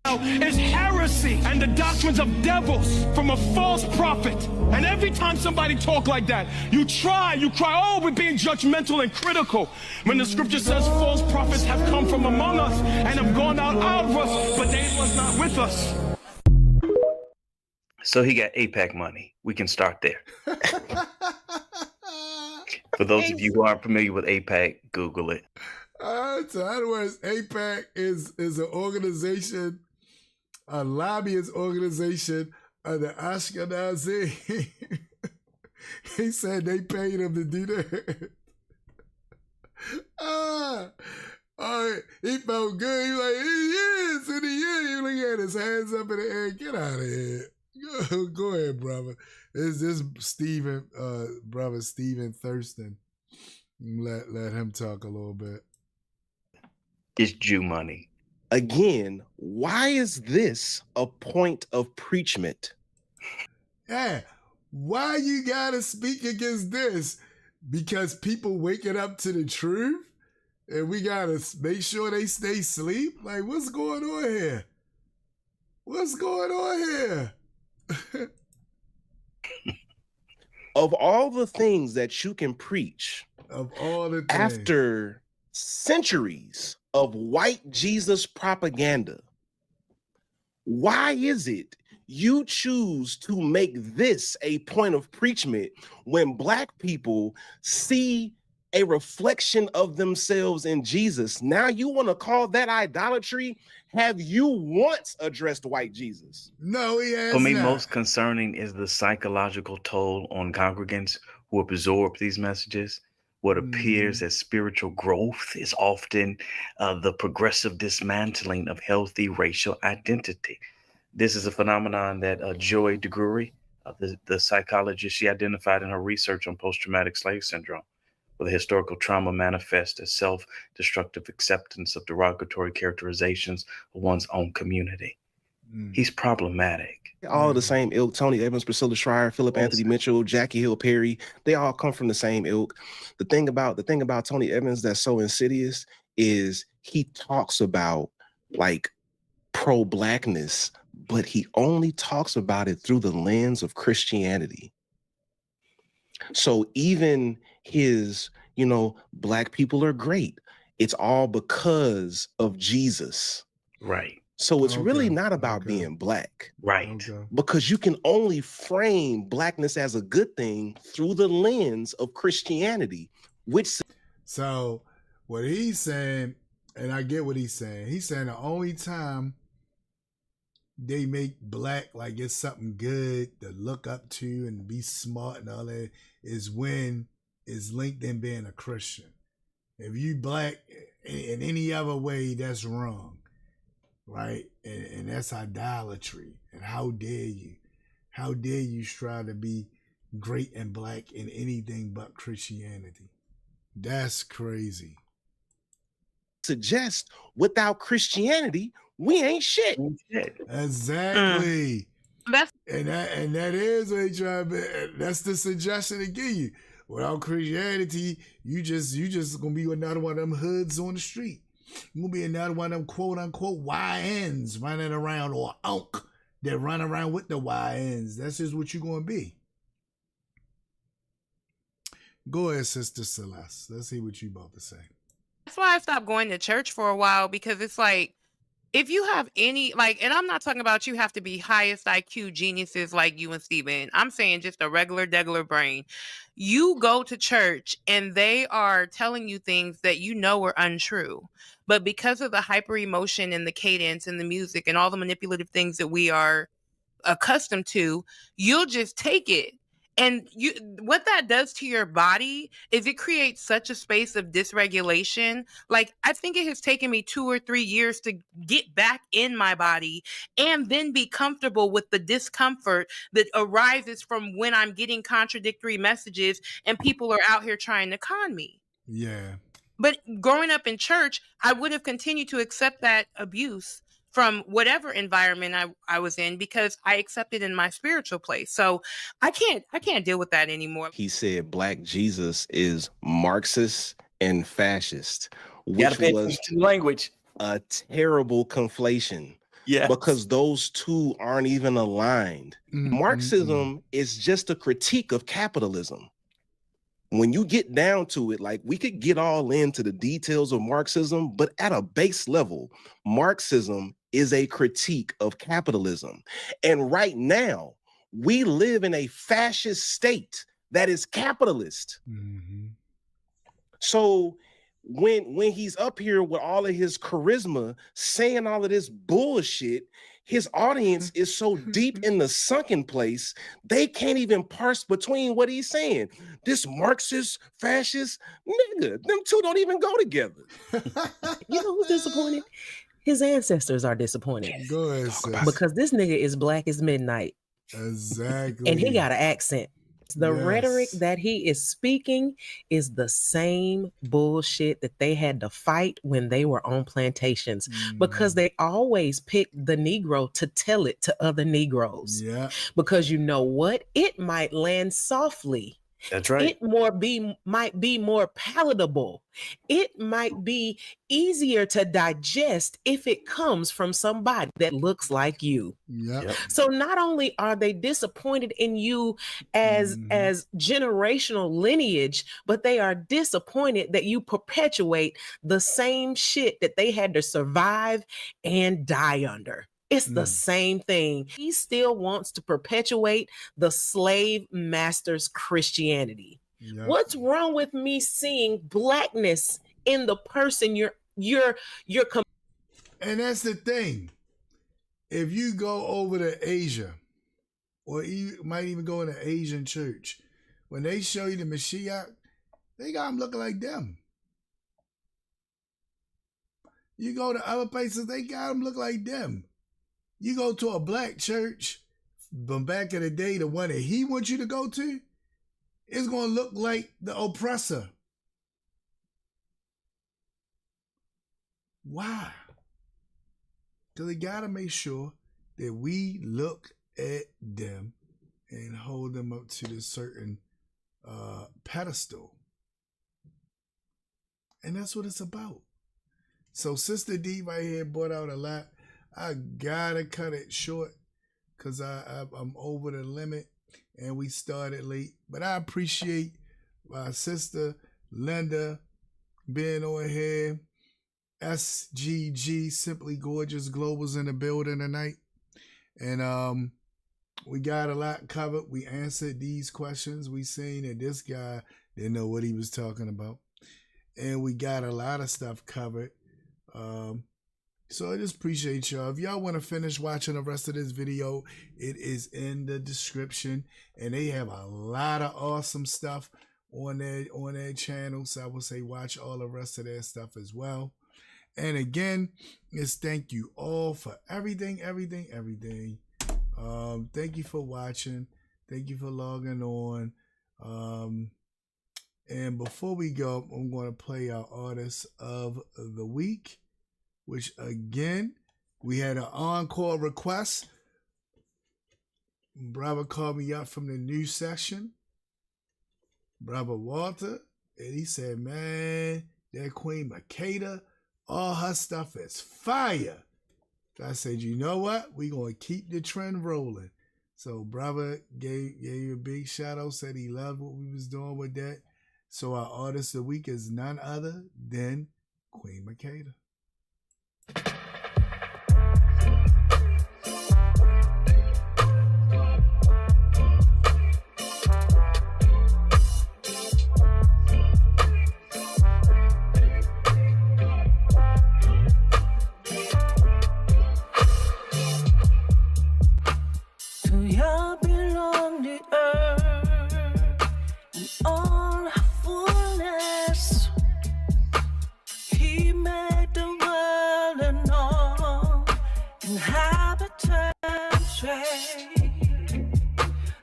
It's heresy and the doctrines of devils from a false prophet. And every time somebody talk like that, you cry, oh, we're being judgmental and critical. When the scripture says false prophets have come from among us and have gone out of us, but they was not with us. So he got APAC money. We can start there. For those of you who aren't familiar with APAC, Google it. So in other words, APAC is an organization, a lobbyist organization of the Ashkenazi. He said they paid him to do that. He felt good. He like, yes, in the year. He look at his hands up in the air. Get out of here. Go ahead, brother. It's this Stephen, brother Stephen Thurston. Let him talk a little bit. It's Jew money. Again, why is this a point of preachment? Yeah, why you gotta speak against this? Because people waking up to the truth, and we gotta make sure they stay asleep. Like, what's going on here? What's going on here? Of all the things that you can preach, Of all the things. after centuries of white Jesus propaganda, why is it you choose to make this a point of preachment when black people see a reflection of themselves in Jesus. Now you want to call that idolatry? Have you once addressed white Jesus? No, he has For me, not. most concerning is the psychological toll on congregants who absorb these messages. What appears as spiritual growth is often the progressive dismantling of healthy racial identity. This is a phenomenon that Joy DeGruy, the psychologist, she identified in her research on post-traumatic slave syndrome, where the historical trauma manifests as self-destructive acceptance of derogatory characterizations of one's own community. He's problematic. All the same ilk. Tony Evans, Priscilla Schreier, Philip Anthony Mitchell, Jackie Hill Perry, they all come from the same ilk. The thing about Tony Evans that's so insidious is he talks about like pro-blackness, but he only talks about it through the lens of Christianity. So even his, black people are great. It's all because of Jesus. Right. So it's really not about being black. Right. Because you can only frame blackness as a good thing through the lens of Christianity, which. So what he's saying, and I get what he's saying the only time they make black like it's something good to look up to and be smart and all that is when it's linked in being a Christian. If you black in any other way, that's wrong. Right? And that's idolatry. And how dare you? How dare you strive to be great and black in anything but Christianity? That's crazy. Suggest without Christianity, we ain't shit. Exactly. And that is what they try to, that's the suggestion they give you. Without Christianity, you just gonna be another one of them hoods on the street. You're gonna be another one of them quote unquote YNs running around, or unk that run around with the YNs. That's just what you're gonna be. Go ahead, Sister Celeste. Let's see what you about to say. That's why I stopped going to church for a while, because it's like, if you have any, like, and I'm not talking about you have to be highest IQ geniuses like you and Steven. I'm saying just a regular brain. You go to church and they are telling you things that you know are untrue. But because of the hyper emotion and the cadence and the music and all the manipulative things that we are accustomed to, you'll just take it. And what that does to your body is it creates such a space of dysregulation. Like, I think it has taken me 2 or 3 years to get back in my body and then be comfortable with the discomfort that arises from when I'm getting contradictory messages and people are out here trying to con me. Yeah. But growing up in church, I would have continued to accept that abuse from whatever environment I was in, because I accepted in my spiritual place. So I can't deal with that anymore. He said Black Jesus is Marxist and fascist, which was language a terrible conflation. Yeah, because those two aren't even aligned. Marxism is just a critique of capitalism. When you get down to it, like, we could get all into the details of Marxism, but at a base level, Marxism is a critique of capitalism. And right now, we live in a fascist state that is capitalist. So when he's up here with all of his charisma saying all of this bullshit, his audience is so deep in the sunken place, they can't even parse between what he's saying. This Marxist, fascist, nigga, them two don't even go together. You know who's disappointed? His ancestors are disappointed. Go ahead, sis. Because this nigga is black as midnight. Exactly. And he got an accent. The rhetoric that he is speaking is the same bullshit that they had to fight when they were on plantations, because they always pick the Negro to tell it to other Negroes. Yeah. Because you know what? It might land softly. That's right. It might be more palatable. It might be easier to digest if it comes from somebody that looks like you. Yep. So not only are they disappointed in you as generational lineage, but they are disappointed that you perpetuate the same shit that they had to survive and die under. It's the same thing. He still wants to perpetuate the slave master's Christianity. Yep. What's wrong with me seeing blackness in the person and that's the thing. If you go over to Asia, or you might even go in an Asian church, when they show you the Mashiach, they got them looking like them. You go to other places, they got them look like them. You go to a black church from back in the day, the one that he wants you to go to, it's going to look like the oppressor. Why? Because they got to make sure that we look at them and hold them up to this certain pedestal. And that's what it's about. So Sister D right here brought out a lot. I gotta cut it short because I'm over the limit and we started late. But I appreciate my sister Linda being on here. SGG, Simply Gorgeous Global's in the building tonight. And we got a lot covered. We answered these questions. We seen that this guy didn't know what he was talking about. And we got a lot of stuff covered. So I just appreciate y'all. If y'all want to finish watching the rest of this video, it is in the description. And they have a lot of awesome stuff on their channel. So I will say watch all the rest of their stuff as well. And again, it's thank you all for everything. Thank you for watching. Thank you for logging on. And before we go, I'm going to play our artist of the week, which again, we had an encore request. Brother called me up from the news section, Brother Walter, and he said, man, that Queen Makedah, all her stuff is fire. I said, you know what? We're going to keep the trend rolling. So brother gave you a big shout out, said he loved what we was doing with that. So our artist of the week is none other than Queen Makedah.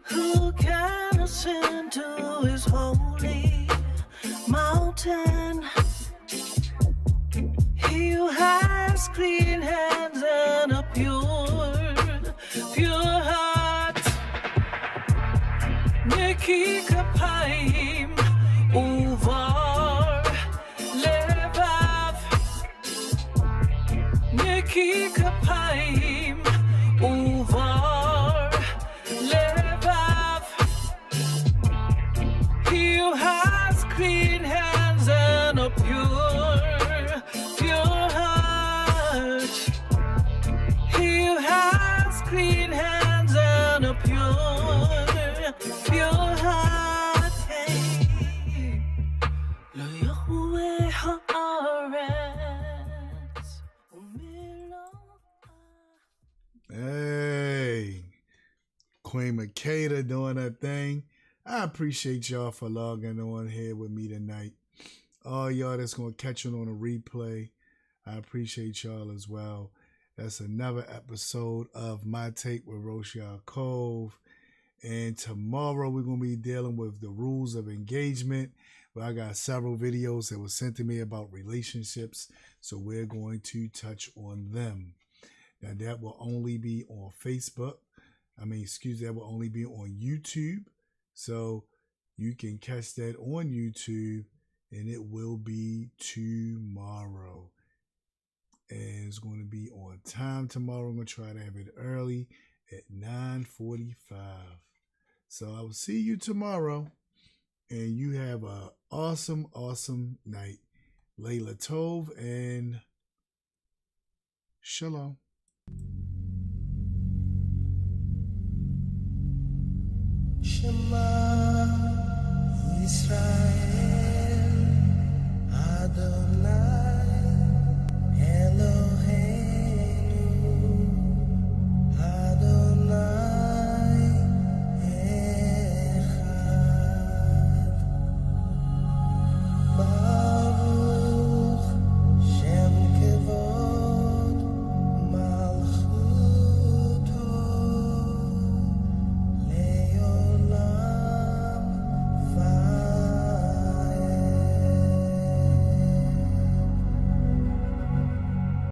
Who can ascend to his holy mountain? He who has clean hands and a pure heart. Neki kapayim uvar levav. Neki kapayim uvar levav. He who has clean hands and a pure heart. He who has clean hands and a pure heart. Hey, lo YHWH haaretz umilo. Hey, Queen Makedah doing her thing. I appreciate y'all for logging on here with me tonight. All y'all that's going to catch it on a replay, I appreciate y'all as well. That's another episode of My Take with Rosh Ya'acob. And tomorrow we're going to be dealing with the rules of engagement. Well, I got several videos that were sent to me about relationships, so we're going to touch on them. Now, that will only be on Facebook. That will only be on YouTube. So you can catch that on YouTube, and it will be tomorrow. And it's going to be on time tomorrow. I'm going to try to have it early at 9:45. So I will see you tomorrow, and you have an awesome, awesome night. Layla Tov and Shalom. Shema Israel.